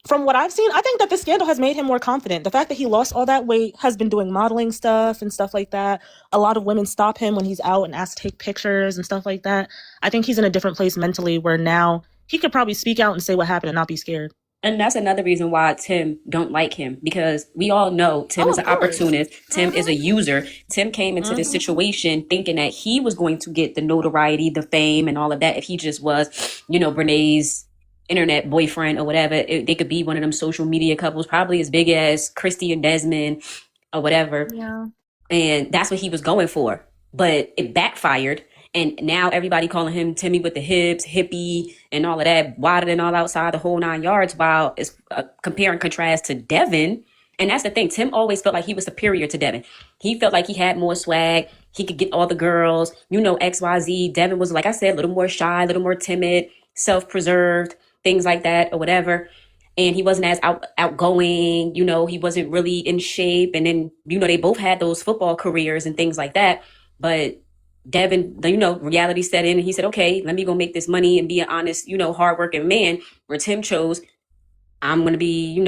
from what I've seen, I think that this scandal has made him more confident. The fact that he lost all that weight, has been doing modeling stuff and stuff like that. A lot of women stop him when he's out and ask to take pictures and stuff like that. I think he's in a different place mentally where now he could probably speak out and say what happened and not be scared. And that's another reason why Tim don't like him, because we all know Tim is an opportunist. Tim is a user. Tim came into this situation thinking that he was going to get the notoriety, the fame, and all of that if he just was, Brenay's internet boyfriend or whatever. They could be one of them social media couples, probably as big as Christy and Desmond or whatever. Yeah. And that's what he was going for. But it backfired. And now everybody calling him Timmy with the hips, hippie, and all of that, wider than all outside, the whole 9 yards, while it's compare and contrast to Devin. And that's the thing. Tim always felt like he was superior to Devin. He felt like he had more swag. He could get all the girls, XYZ. Devin was, like I said, a little more shy, a little more timid, self-preserved, things like that or whatever. And he wasn't as outgoing, he wasn't really in shape. And then, they both had those football careers and things like that. But Devin, reality set in and he said, okay, let me go make this money and be an honest, hardworking man. Where Tim chose, I'm going to be,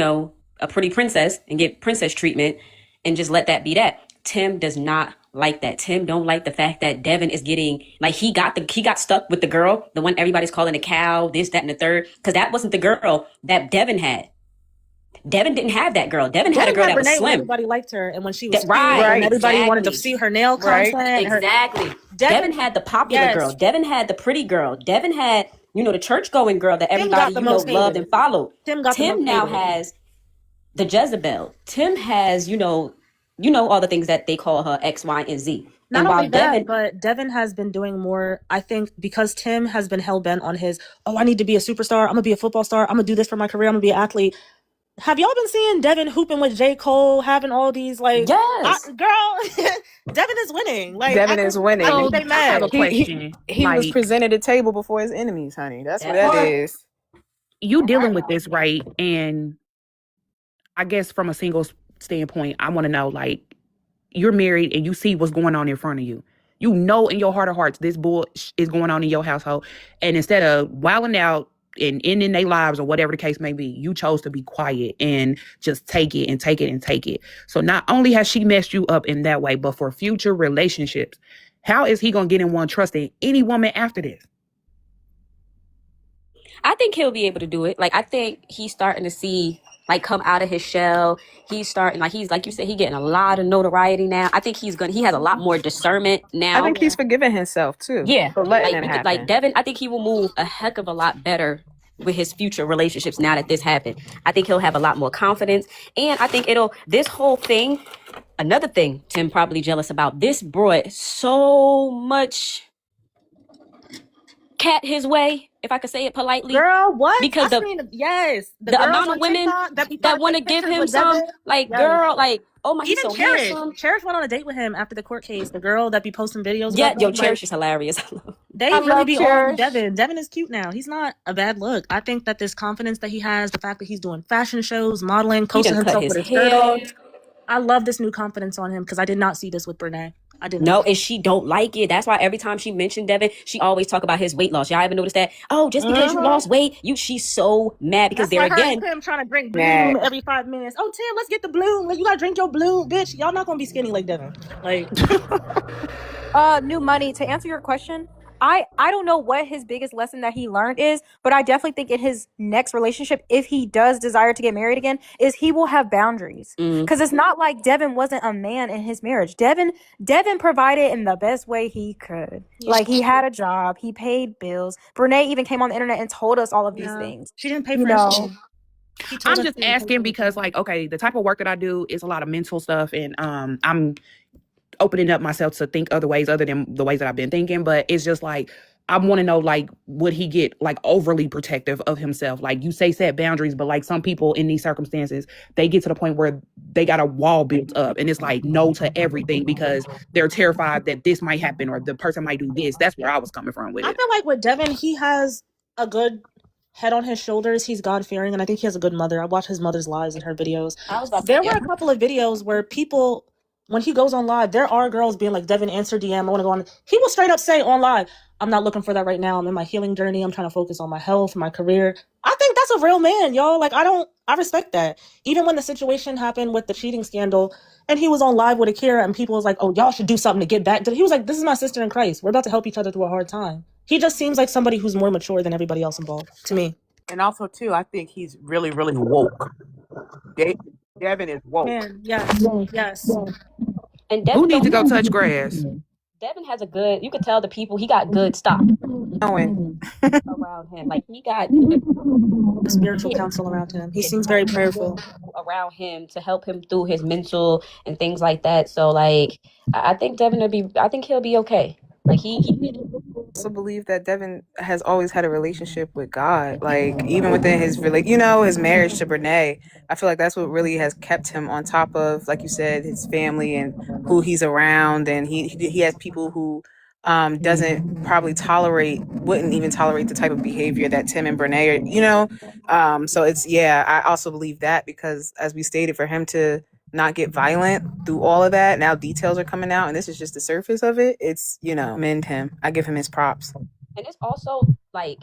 a pretty princess and get princess treatment and just let that be that. Tim does not like that. Tim don't like the fact that Devin is getting, like, he got stuck with the girl, the one everybody's calling a cow, this, that, and the third, because that wasn't the girl that Devin had. Devin didn't have that girl. Devin had a girl that was Brenay when slim. everybody liked her and when she was cute Right, and everybody wanted to exactly. see her nail content. Exactly. Devin had the popular girl. Devin had the pretty girl. Devin had, the church-going girl that everybody, loved and followed. Tim now has the Jezebel. Tim has, all the things that they call her X, Y, and Z. Not and only that, but Devin has been doing more, I think, because Tim has been hell-bent on his, I need to be a superstar. I'm going to be a football star. I'm going to do this for my career. I'm going to be an athlete. Have y'all been seeing Devin hooping with J. Cole, having all these, yes. Girl, Devin is winning. Devin is winning. I think they mad. I have a question. He was presented a table before his enemies, honey. That's what that is. You dealing with this, right? And I guess from a single standpoint, I want to know, you're married and you see what's going on in front of you. You know in your heart of hearts this bull is going on in your household. And instead of wilding out and ending their lives or whatever the case may be, you chose to be quiet and just take it and take it and take it. So not only has she messed you up in that way, but for future relationships, how is he going to get in one trusting any woman after this? I think he'll be able to do it. I think he's starting to see, come out of his shell. He's starting, he's, like you said, he's getting a lot of notoriety now. I think he has a lot more discernment now. I think he's forgiving himself, too. Yeah. For letting it happen. Devin, I think he will move a heck of a lot better with his future relationships now that this happened. I think he'll have a lot more confidence. And I think this whole thing, another thing Tim probably jealous about, this brought so much cat his way, if I could say it politely. Girl, what? Because the amount of women that want to give him some, girl, oh my, he's so handsome. Cherish went on a date with him after the court case. The girl that be posting videos. Yeah, Cherish is hilarious. They really be on Devin. Devin is cute now. He's not a bad look. I think that this confidence that he has, the fact that he's doing fashion shows, modeling, posting himself with his shirt on. I love this new confidence on him because I did not see this with Brenay. I didn't. No, and she don't like it. That's why every time she mentioned Devin, she always talk about his weight loss. Y'all ever notice that? Oh, just because you lost weight, she's so mad because that's again. Him trying to drink bloom every 5 minutes. Oh, Tim, let's get the bloom. You gotta drink your bloom, bitch. Y'all not gonna be skinny like Devin. New money. To answer your question, I don't know what his biggest lesson that he learned is, but I definitely think in his next relationship, if he does desire to get married again, is he will have boundaries. Because it's not like Devin wasn't a man in his marriage. Devin provided in the best way he could. He had a job, he paid bills. Brenay even came on the internet and told us all of these things. She didn't pay for anything. I'm just asking because, the type of work that I do is a lot of mental stuff, and I'm opening up myself to think other ways other than the ways that I've been thinking. But it's just I want to know, would he get overly protective of himself? You say set boundaries, but some people in these circumstances, they get to the point where they got a wall built up and it's no to everything because they're terrified that this might happen or the person might do this. That's where I was coming from with it. I feel with Devin, he has a good head on his shoulders. He's God-fearing, and I think he has a good mother. I watch his mother's lives and her videos. There were a couple of videos where people, when he goes on live, there are girls being like, Devin, answer DM. I want to go on. He will straight up say on live, I'm not looking for that right now. I'm in my healing journey. I'm trying to focus on my health, my career. I think that's a real man, y'all. I respect that. Even when the situation happened with the cheating scandal and he was on live with Akira and people was like, oh, y'all should do something to get back. He was like, this is my sister in Christ. We're about to help each other through a hard time. He just seems like somebody who's more mature than everybody else involved, to me. And also, too, I think he's really, really woke. Devin is woke. Man, yes. And Devin who needs to go touch grass? Devin has you could tell the people, he got good stock around him. He got a spiritual counsel around him. He seems very prayerful around him to help him through his mental and things like that. So I think I think he'll be okay. He also believe that Devin has always had a relationship with God, even within his his marriage to Brenay. I feel like that's what really has kept him on top of, like you said, his family and who he's around, and he has people who wouldn't even tolerate the type of behavior that Tim and Brenay are, so I also believe that, because as we stated, for him to not get violent through all of that, now details are coming out and this is just the surface of it. It's commend him. I give him his props. And it's also faith.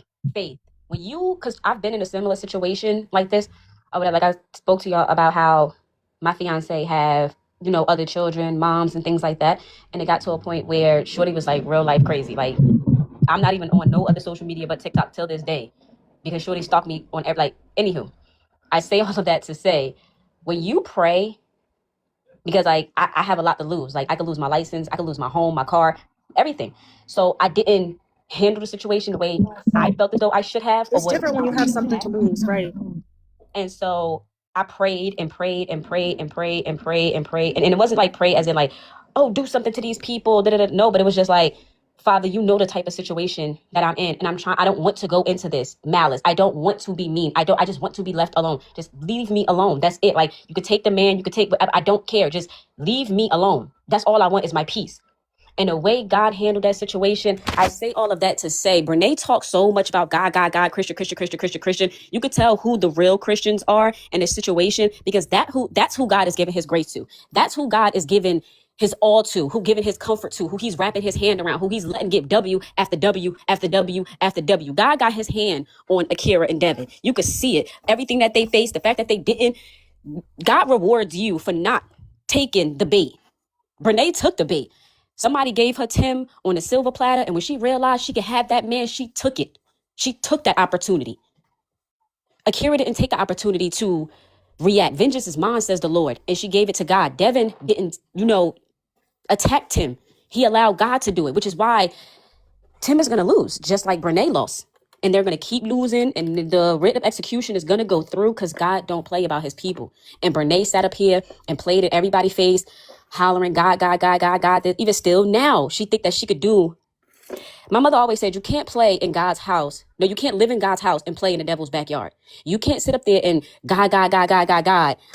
Because I've been in a similar situation like this. I spoke to y'all about how my fiance have other children, moms and things like that, and it got to a point where Shorty was real life crazy. I'm not even on no other social media but TikTok till this day because Shorty stalked me on every anywho. I say all of that to say, when you pray, because like I have a lot to lose. Like I could lose my license, I could lose my home, my car, everything. So I didn't handle the situation the way I felt as though I should have, or It's what different when you have something to lose, right? and so I prayed and prayed and prayed and prayed and prayed and prayed. And it wasn't like pray as in like, oh, do something to these people. No, but it was just like, Father, you know the type of situation that I'm in. And I don't want to go into this malice. I don't want to be mean. I just want to be left alone. Just leave me alone. That's it. Like you could take the man, you could take, I don't care. Just leave me alone. That's all I want is my peace. And the way God handled that situation, I say all of that to say, Brenay talks so much about God, Christian. You could tell who the real Christians are in this situation because that's who God is giving his grace to. That's who God is giving his all to, who giving his comfort to, who he's wrapping his hand around, who he's letting get W after W after W after W. God got his hand on Akira and Devin. You could see it. Everything that they faced, the fact that they didn't, God rewards you for not taking the bait. Brenay took the bait. Somebody gave her Tim on a silver platter, and when she realized she could have that man, she took it. She took that opportunity. Akira didn't take the opportunity to react. Vengeance is mine, says the Lord, and she gave it to God. Devin didn't, attack Tim. He allowed God to do it, which is why Tim is going to lose, just like Brenay lost. And they're going to keep losing, and the writ of execution is going to go through because God don't play about his people. And Brenay sat up here and played in everybody's face, hollering, God. Even still now, she think that she could do. My mother always said, you can't play in God's house. No, you can't live in God's house and play in the devil's backyard. You can't sit up there and God.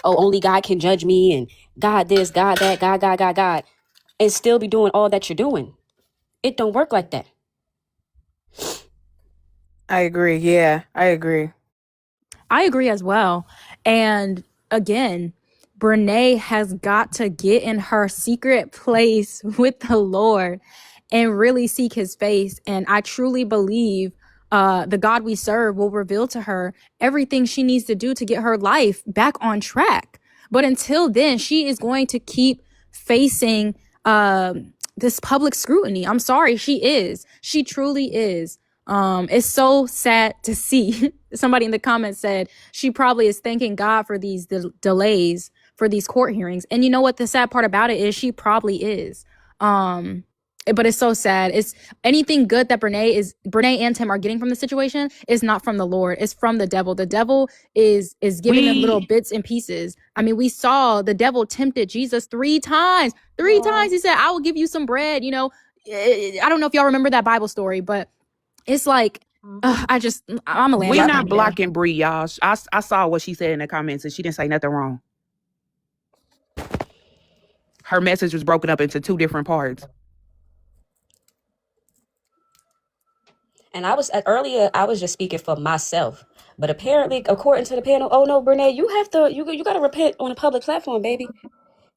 Oh, only God can judge me, and God this, God that, God, and still be doing all that you're doing. It don't work like that. I agree. Yeah, I agree. I agree as well. And again, Brenay has got to get in her secret place with the Lord and really seek his face. And I truly believe the God we serve will reveal to her everything she needs to do to get her life back on track. But until then, she is going to keep facing this public scrutiny. I'm sorry, she is. She truly is. It's so sad to see. Somebody in the comments said she probably is thanking God for these delays for these court hearings. And you know what the sad part about it is? She probably is. But it's so sad. It's anything good that Brenay and Tim are getting from the situation is not from the Lord. It's from the devil. The devil is giving them little bits and pieces. I mean, we saw the devil tempted Jesus 3 times. 3 times he said, I will give you some bread. I don't know if y'all remember that Bible story, but it's like, I'm a land. We're not blocking Bree, y'all. I saw what she said in the comments, and she didn't say nothing wrong. Her message was broken up into 2 different parts. And I was just speaking for myself, but apparently, according to the panel, oh no, Brenay, you got to repent on a public platform, baby.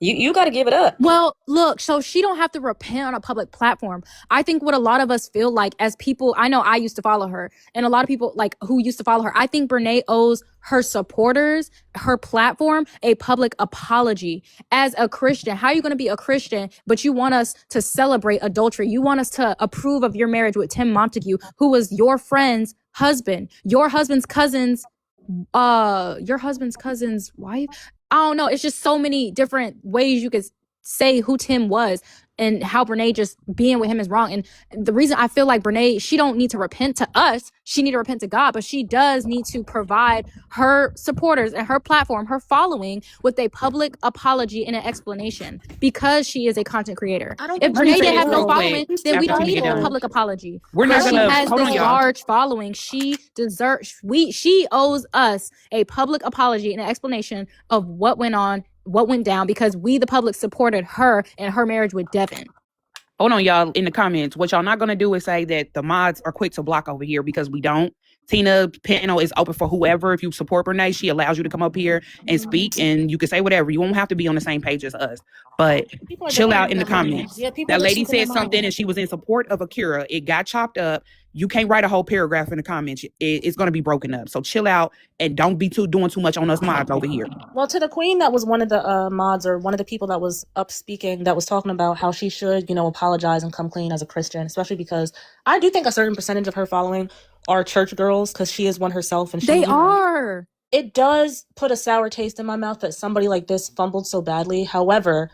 You got to give it up. Well, look, so she don't have to repent on a public platform. I think what a lot of us feel like as people, I know I used to follow her, and a lot of people like who used to follow her, I think Brenay owes her supporters, her platform, a public apology. As a Christian, how are you going to be a Christian, but you want us to celebrate adultery? You want us to approve of your marriage with Tim Montague, who was your friend's husband, your husband's cousin's wife? I don't know. It's just so many different ways you could say who Tim was and how Brenay just being with him is wrong. And the reason I feel like Brenay, she don't need to repent to us. She need to repent to God, but she does need to provide her supporters and her platform, her following with a public apology and an explanation because she is a content creator. If Brenay didn't have no following, then we don't need a public apology. We're not she gonna has hold this on, y'all. large following. She owes us a public apology and an explanation of what went on, what went down, because we, the public, supported her and her marriage with Devin. Hold on, y'all, in the comments. What y'all not going to do is say that the mods are quick to block over here, because we don't. Tina panel is open for whoever. If you support Brenay, she allows you to come up here and speak, and you can say whatever. You won't have to be on the same page as us. But chill out in the comments. That lady said something and she was in support of Akira. It got chopped up. You can't write a whole paragraph in the comments. It's going to be broken up. So chill out and don't be doing too much on us mods over here. Well, to the queen that was one of the mods, or one of the people that was up speaking, that was talking about how she should, apologize and come clean as a Christian, especially because I do think a certain percentage of her following are church girls, because she is one herself. And they are. it does put a sour taste in my mouth that somebody like this fumbled so badly. However,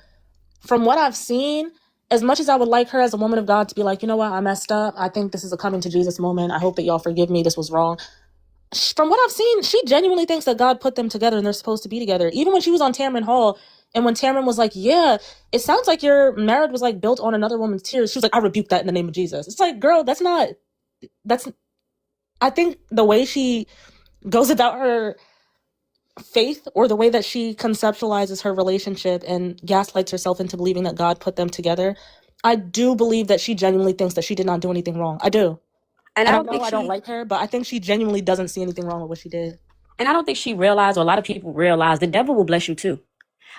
from what I've seen, as much as I would like her as a woman of God to be like, you know what, I messed up. I think this is a coming to Jesus moment. I hope that y'all forgive me. This was wrong. From what I've seen, she genuinely thinks that God put them together and they're supposed to be together. Even when she was on Tamron Hall, and when Tamron was like, yeah, it sounds like your marriage was like built on another woman's tears, she was like, I rebuke that in the name of Jesus. It's like, girl, I think the way she goes about her faith, or the way that she conceptualizes her relationship and gaslights herself into believing that God put them together, I do believe that she genuinely thinks that she did not do anything wrong. I do. And And I I don't think know I don't she like her, but I think she genuinely doesn't see anything wrong with what she did. and I don't think she realized, or a lot of people realize, the devil will bless you too.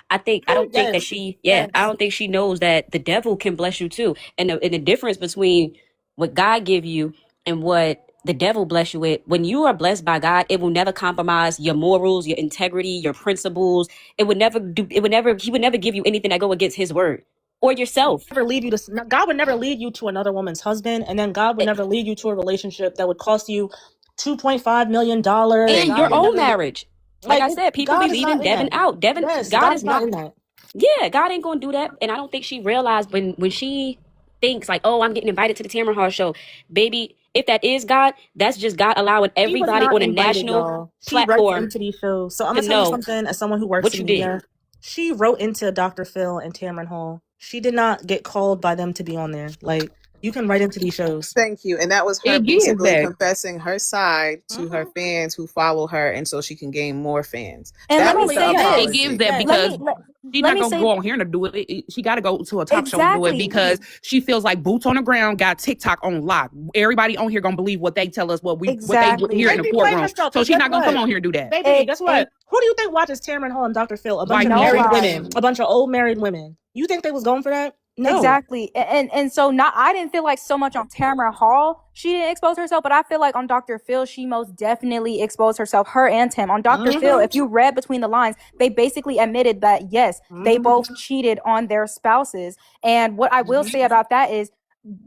I don't think that Yes. she, Yes. I don't think she knows that the devil can bless you too. And the difference between what God give you and what the devil bless you with, when you are blessed by God, it will never compromise your morals, your integrity, your principles. He would never give you anything that go against his word or yourself. God would never lead you to another woman's husband, and then God would never lead you to a relationship that would cost you $2.5 million. And your own marriage. Like I said, people be God is not leaving in Devin that. out. Yes, God God is is not not. in that. Yeah, God ain't gonna do that. And I don't think she realized when she thinks like, oh, I'm getting invited to the Tamron Hall show, baby. If that is God, that's just God allowing She was everybody not on a invited, national y'all. She writes platform into these shows. So I'm to gonna tell you know something as someone who works what in you did. media. She wrote into Dr. Phil and Tamron Hall. She did not get called by them to be on there. Like, you can write into these shows. Thank you. And that was her It gives basically that. confessing her side to her fans who follow her, and so she can gain more fans. And That let me was the say It this. gives apology. that Yes. because she's Let not me gonna say go on here to do it. She got to go to a talk show and do it exactly. because she feels like boots on the ground got TikTok on lock. Everybody on here gonna believe what they tell us, what they hear in the Maybe play courtroom. herself. So Because she's guess not gonna come what? on here and do that. Baby, guess what? Who do you think watches Tamron Hall and Dr. Phil? A bunch Like of married Nobody. women. A bunch of old married women. You think they was going for that? No. Exactly. And so not I didn't feel like so much on Tamara Hall she didn't expose herself, but I feel like on Dr. Phil she most definitely exposed herself, her and Tim. On Dr. Phil, if you read between the lines, they basically admitted that yes, they both cheated on their spouses. And what I will say about that is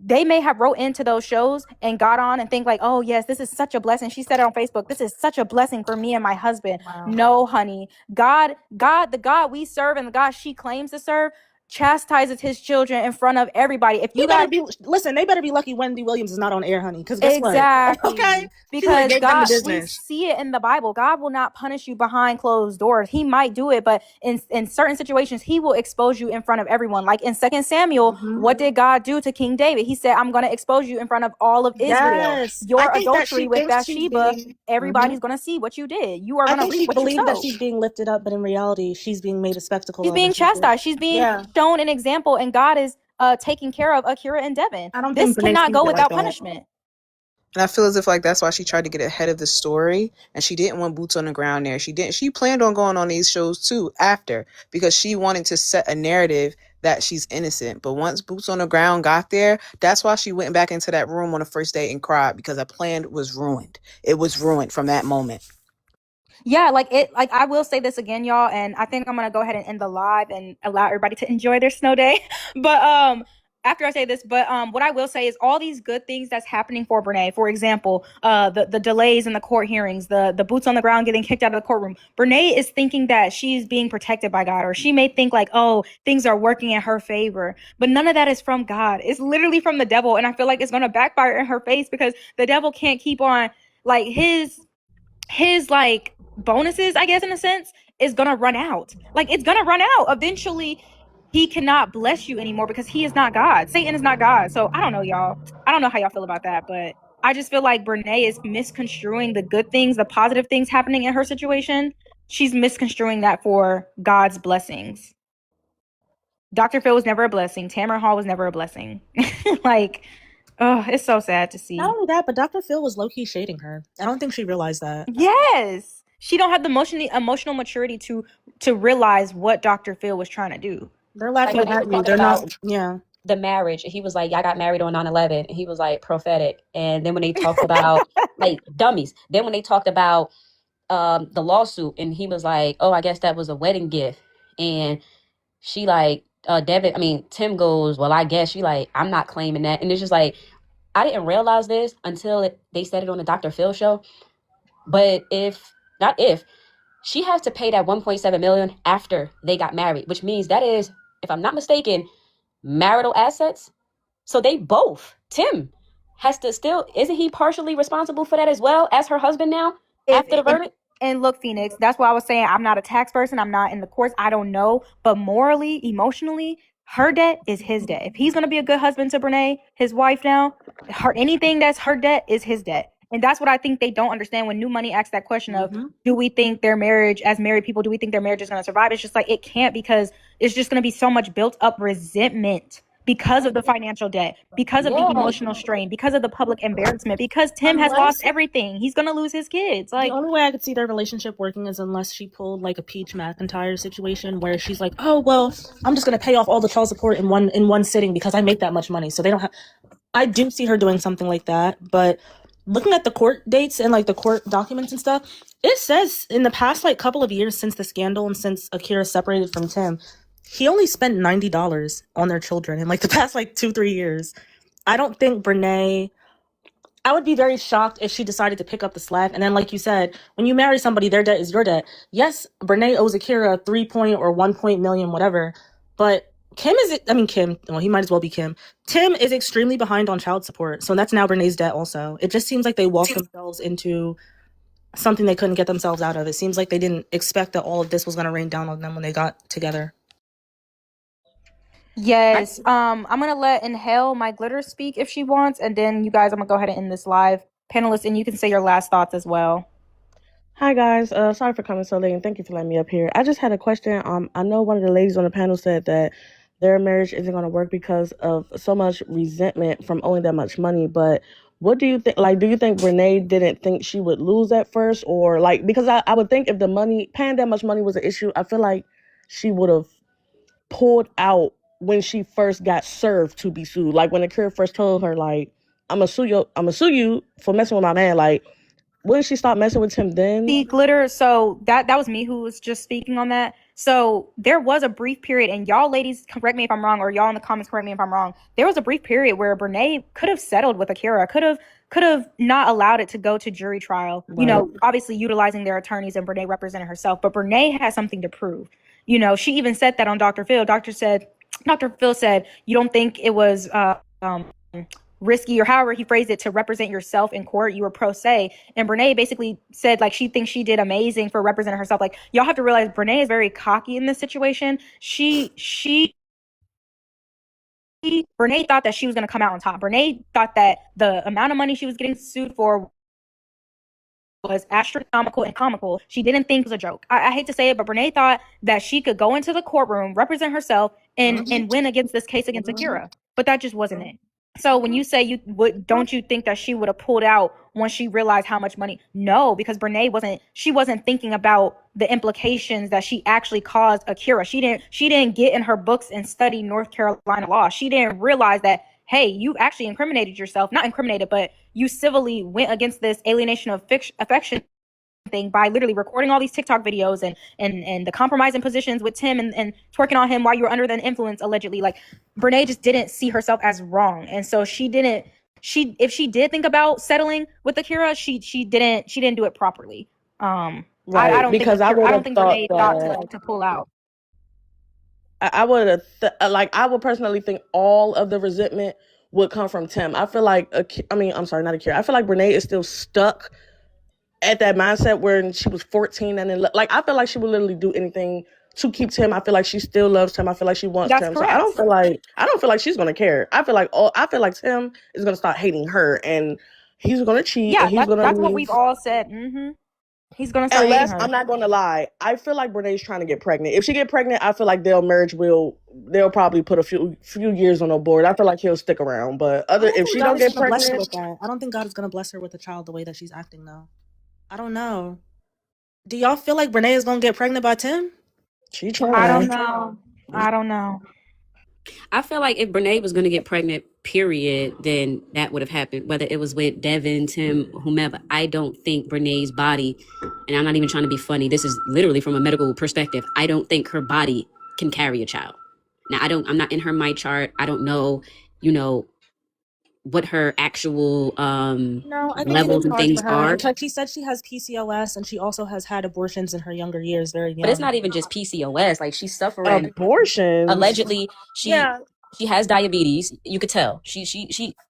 they may have wrote into those shows and got on and think like, oh yes, this is such a blessing. She said it on Facebook, this is such a blessing for me and my husband. Wow. No, honey. God, the God we serve and the God she claims to serve chastises his children in front of everybody. If you got listen, they better be lucky Wendy Williams is not on air, honey. Because guess exactly. what? Okay. Because gave them the God, we business. see it in the Bible. God will not punish you behind closed doors. He might do it, but in certain situations, he will expose you in front of everyone. Like in 2 Samuel, what did God do to King David? He said, I'm going to expose you in front of all of Israel. Yes. Your I think that adultery she with thinks she's Bathsheba, being- everybody's going to see what you did. You are I going to think reap she what you believes that sow. she's being lifted up, but in reality, she's being made a spectacle She's of. being chastised. She's being shown an example, and God is taking care of Akira and Devin. I don't This think Brenay cannot sees go it like without that. punishment. And I feel as if like that's why she tried to get ahead of the story, and she didn't want boots on the ground there. She planned on going on these shows too after, because she wanted to set a narrative that she's innocent. But once boots on the ground got there, that's why she went back into that room on the first date and cried, because her plan was ruined. It was ruined from that moment. Yeah, like I will say this again, y'all, and I think I'm gonna go ahead and end the live and allow everybody to enjoy their snow day. But after I say this, what I will say is all these good things that's happening for Brenay, for example, the delays in the court hearings, the boots on the ground getting kicked out of the courtroom. Brenay is thinking that she's being protected by God, or she may think like, oh, things are working in her favor, but none of that is from God. It's literally from the devil, and I feel like it's gonna backfire in her face because the devil can't keep on like his like bonuses, I guess, in a sense, is gonna run out. Like it's gonna run out eventually. He cannot bless you anymore because he is not God. Satan is not God. So I don't know, y'all. I don't know how y'all feel about that, but I just feel like Brenay is misconstruing the good things, the positive things happening in her situation. She's misconstruing that for God's blessings. Dr. Phil was never a blessing. Tamara Hall was never a blessing. Like, oh, it's so sad to see. Not only that, but Dr. Phil was low-key shading her. I don't think she realized that. Yes. She don't have the emotional maturity to realize what Dr. Phil was trying to do. They're laughing at you. They're not. Yeah. The marriage, he was like, y'all got married on 9/11, and he was like prophetic. And then when they talked about like dummies, then when they talked about the lawsuit, and he was like, oh, I guess that was a wedding gift. And she like Tim goes, well, I guess. She like, I'm not claiming that. And it's just like, I didn't realize this until they said it on the Dr. Phil show. But she has to pay that 1.7 million after they got married, which means that is, if I'm not mistaken, marital assets. So they both, Tim has to still, isn't he partially responsible for that as well as her husband now after the verdict? And look, Phoenix, that's why I was saying I'm not a tax person. I'm not in the courts. I don't know. But morally, emotionally, her debt is his debt. If he's going to be a good husband to Brenay, his wife now, anything that's her debt is his debt. And that's what I think they don't understand when New Money asks that question of, do we think their marriage, as married people, do we think their marriage is going to survive? It's just like, it can't, because it's just going to be so much built up resentment because of the financial debt, because of the emotional strain, because of the public embarrassment, because Tim has lost everything. He's going to lose his kids. Like, the only way I could see their relationship working is unless she pulled like a Peach McIntyre situation where she's like, oh, well, I'm just going to pay off all the child support in one sitting because I make that much money. So they don't have, I do see her doing something like that. But looking at the court dates and like the court documents and stuff, it says in the past like couple of years since the scandal and since Akira separated from Tim, he only spent $90 on their children in like the past like 2-3 years. I don't think Brenay, I would be very shocked if she decided to pick up the slack. And then, like you said, when you marry somebody, their debt is your debt. Yes, Brenay owes Akira 3 point or 1 million, whatever. But Kim, well, he might as well be Kim. Tim is extremely behind on child support. So that's now Brenay's debt also. It just seems like they walked themselves into something they couldn't get themselves out of. It seems like they didn't expect that all of this was going to rain down on them when they got together. yes. I'm gonna let Inhale My Glitter speak if she wants, and then you guys, I'm gonna go ahead and end this live. Panelists, and you can say your last thoughts as well. Hi guys, sorry for coming so late and thank you for letting me up here. I just had a question. I know one of the ladies on the panel said that their marriage isn't going to work because of so much resentment from owing that much money, but what do you think? Like, do you think Brenay didn't think she would lose at first, or like, because I would think if the money, paying that much money was an issue, I feel like she would have pulled out when she first got served to be sued. Like when Akira first told her, like, I'm gonna sue you for messing with my man. Like, wouldn't she stop messing with him then? The Glitter, so that was me who was just speaking on that. So there was a brief period, and y'all ladies correct me if I'm wrong, or y'all in the comments correct me if I'm wrong. There was a brief period where Brenay could have settled with Akira, could have not allowed it to go to jury trial. Right. You know, obviously utilizing their attorneys, and Brenay represented herself, but Brenay has something to prove. You know, she even said that on Dr. Phil. Dr. Phil said, you don't think it was risky, or however he phrased it, to represent yourself in court. You were pro se. And Brenay basically said, like, she thinks she did amazing for representing herself. Like, y'all have to realize Brenay is very cocky in this situation. Brenay thought that she was going to come out on top. Brenay thought that the amount of money she was getting sued for was astronomical and comical. She didn't think it was a joke. I hate to say it, but Brenay thought that she could go into the courtroom, represent herself, and win against this case against Akira. But that just wasn't it. So when you say don't you think that she would have pulled out once she realized how much money? No, because Brenay wasn't thinking about the implications that she actually caused Akira. She didn't get in her books and study North Carolina law. She didn't realize that, hey, you actually incriminated yourself. Not incriminated, but you civilly went against this alienation of affection thing by literally recording all these TikTok videos and the compromising positions with Tim and twerking on him while you were under the influence, allegedly. Like, Brenay just didn't see herself as wrong. And so if she did think about settling with Akira, she didn't do it properly. Right, I don't think Brenay thought to pull out. I would I would personally think all of the resentment would come from Tim. I feel like, I'm sorry, not Akira. I feel like Brenay is still stuck at that mindset where she was 14, and then, like, I feel like she would literally do anything to keep Tim. I feel like she still loves Tim. I feel like she wants Tim. Correct. So I don't feel like she's gonna care. I feel like Tim is gonna start hating her, and he's gonna cheat. Yeah, and he's that's what we've all said. He's gonna start hating her. I'm not gonna lie, I feel like Brenay's trying to get pregnant. If she get pregnant, I feel like they'll probably put a few years on the board. I feel like he'll stick around. But if she don't get pregnant, I don't think God is gonna bless her with a child the way that she's acting though. I don't know. Do y'all feel like Brenay is gonna get pregnant by Tim? She trying. I don't know. I feel like if Brenay was going to get pregnant, period, then that would have happened. Whether it was with Devin, Tim, whomever. I don't think Brenay's body, and I'm not even trying to be funny, this is literally from a medical perspective, I don't think her body can carry a child. Now, I'm not in her my chart. I don't know, what her actual No, I think it levels is and hard things for her are. because she said she has PCOS and she also has had abortions in her younger years, very But it's young. not even just PCOS. Like she's suffering. Abortions. Allegedly, Yeah, she has diabetes. You could tell.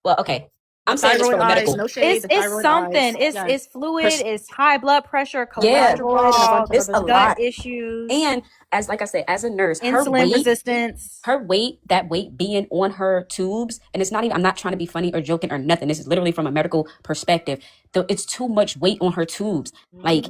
Well, okay. the I'm saying this thyroid from a eyes, medical. no shade, the It's thyroid eyes. something. Yes. It's fluid. It's high blood pressure, Yeah, Thyroid and a bunch cholesterol, of it's other a stuff. gut lot. issues, And as like I said, as a nurse, insulin resistance. that weight being on her tubes, and it's not even, I'm not trying to be funny or joking or nothing. This is literally from a medical perspective. It's too much weight on her tubes. Like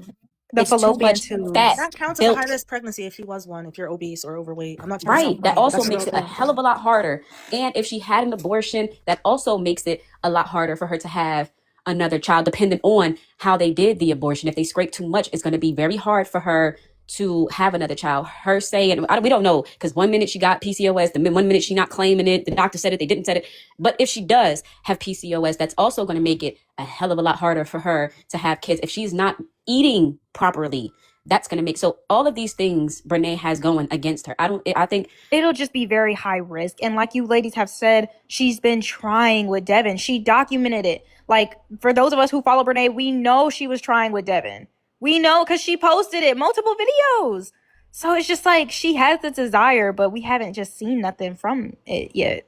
The it's too fallopian much fat tubes. That counts as a built. high-risk pregnancy if she was one, if you're obese or overweight. I'm not trying to sound Right. That funny, but also that's a makes real it a thing. hell of a lot harder. And if she had an abortion, that also makes it a lot harder for her to have another child, depending on how they did the abortion. If they scrape too much, it's going to be very hard for her to have another child. Her saying, we don't know, because 1 minute she got PCOS, the 1 minute she not claiming it, the doctor said it, they didn't say it. But if she does have PCOS, that's also going to make it a hell of a lot harder for her to have kids. If she's not eating properly, that's going to make, so all of these things Brenay has going against her. I think It'll just be very high risk. And like you ladies have said, she's been trying with Devin. She documented it. Like, for those of us who follow Brenay, we know she was trying with Devin. We know because she posted it, multiple videos. So it's just like she has the desire, but we haven't just seen nothing from it yet.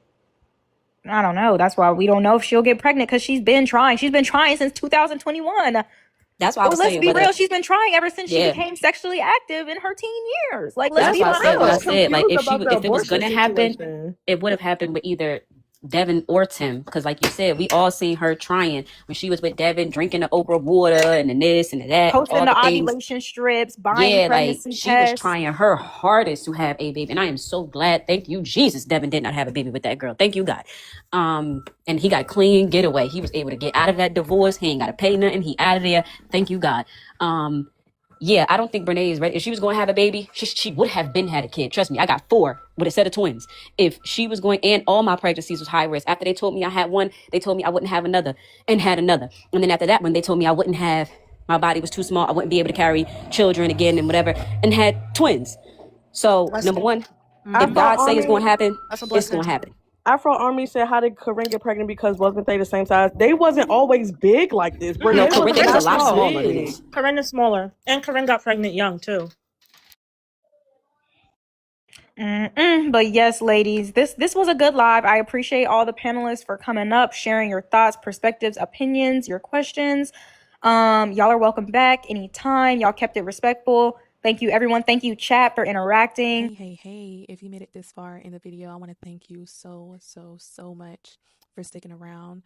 I don't know. That's why we don't know if she'll get pregnant, because she's been trying. She's been trying since 2021. that's why I was Let's saying be whether, real. She's been trying ever since she yeah. became sexually active in her teen years. Like, let's That's be why I for said what I real. said. Like Confused about the if it was abortion gonna happen, situation. it would have happened with either Devin or Tim. Because like you said, we all seen her trying when she was with Devin, drinking the Oprah water and the this and the that, Posting all the the things. ovulation strips, buying Yeah, like pregnancy she was tests. trying her hardest to have a baby, and I am so glad. Thank you, Jesus. Devin did not have a baby with that girl. Thank you, God. And he got clean getaway. He was able to get out of that divorce. He ain't got to pay nothing. He out of there. Thank you, God. Yeah, I don't think Brenay is ready. If she was going to have a baby, she would have been had a kid. Trust me, I got 4 with a set of twins. If she was going, and all my pregnancies was high risk. After they told me I had one, they told me I wouldn't have another, and had another. And then after that, when they told me I wouldn't have, my body was too small, I wouldn't be able to carry children again and whatever, and had twins. So number one, if God say it's going to happen, it's going to happen. Afro Army said, how did Corinne get pregnant? Because wasn't they the same size? They wasn't always big like this. No, Brenay Corinne wasn't was a that lot smaller than big. this. Corinne is smaller, and Corinne got pregnant young too. But yes, ladies, this was a good live. I appreciate all the panelists for coming up, sharing your thoughts, perspectives, opinions, your questions. Y'all are welcome back anytime. Y'all kept it respectful. Thank you, everyone. Thank you, chat, for interacting. Hey, if you made it this far in the video, I want to thank you so much for sticking around.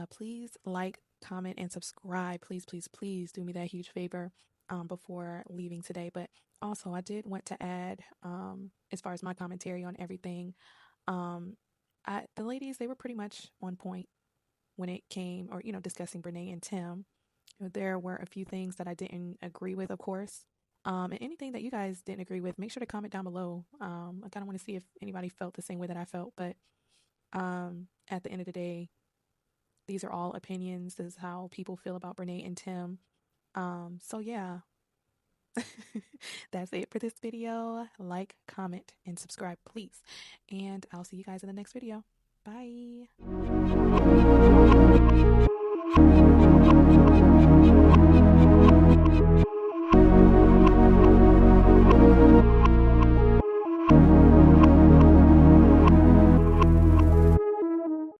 Please like, comment, and subscribe. Please do me that huge favor before leaving today. But also, I did want to add, as far as my commentary on everything, the ladies, they were pretty much on point when it came, or, discussing Brenay and Tim. There were a few things that I didn't agree with, of course. And anything that you guys didn't agree with, make sure to comment down below. I kind of want to see if anybody felt the same way that I felt. But at the end of the day, these are all opinions. This is how people feel about Brenay and Tim. So yeah, that's it for this video. Like, comment, and subscribe, please. And I'll see you guys in the next video. Bye.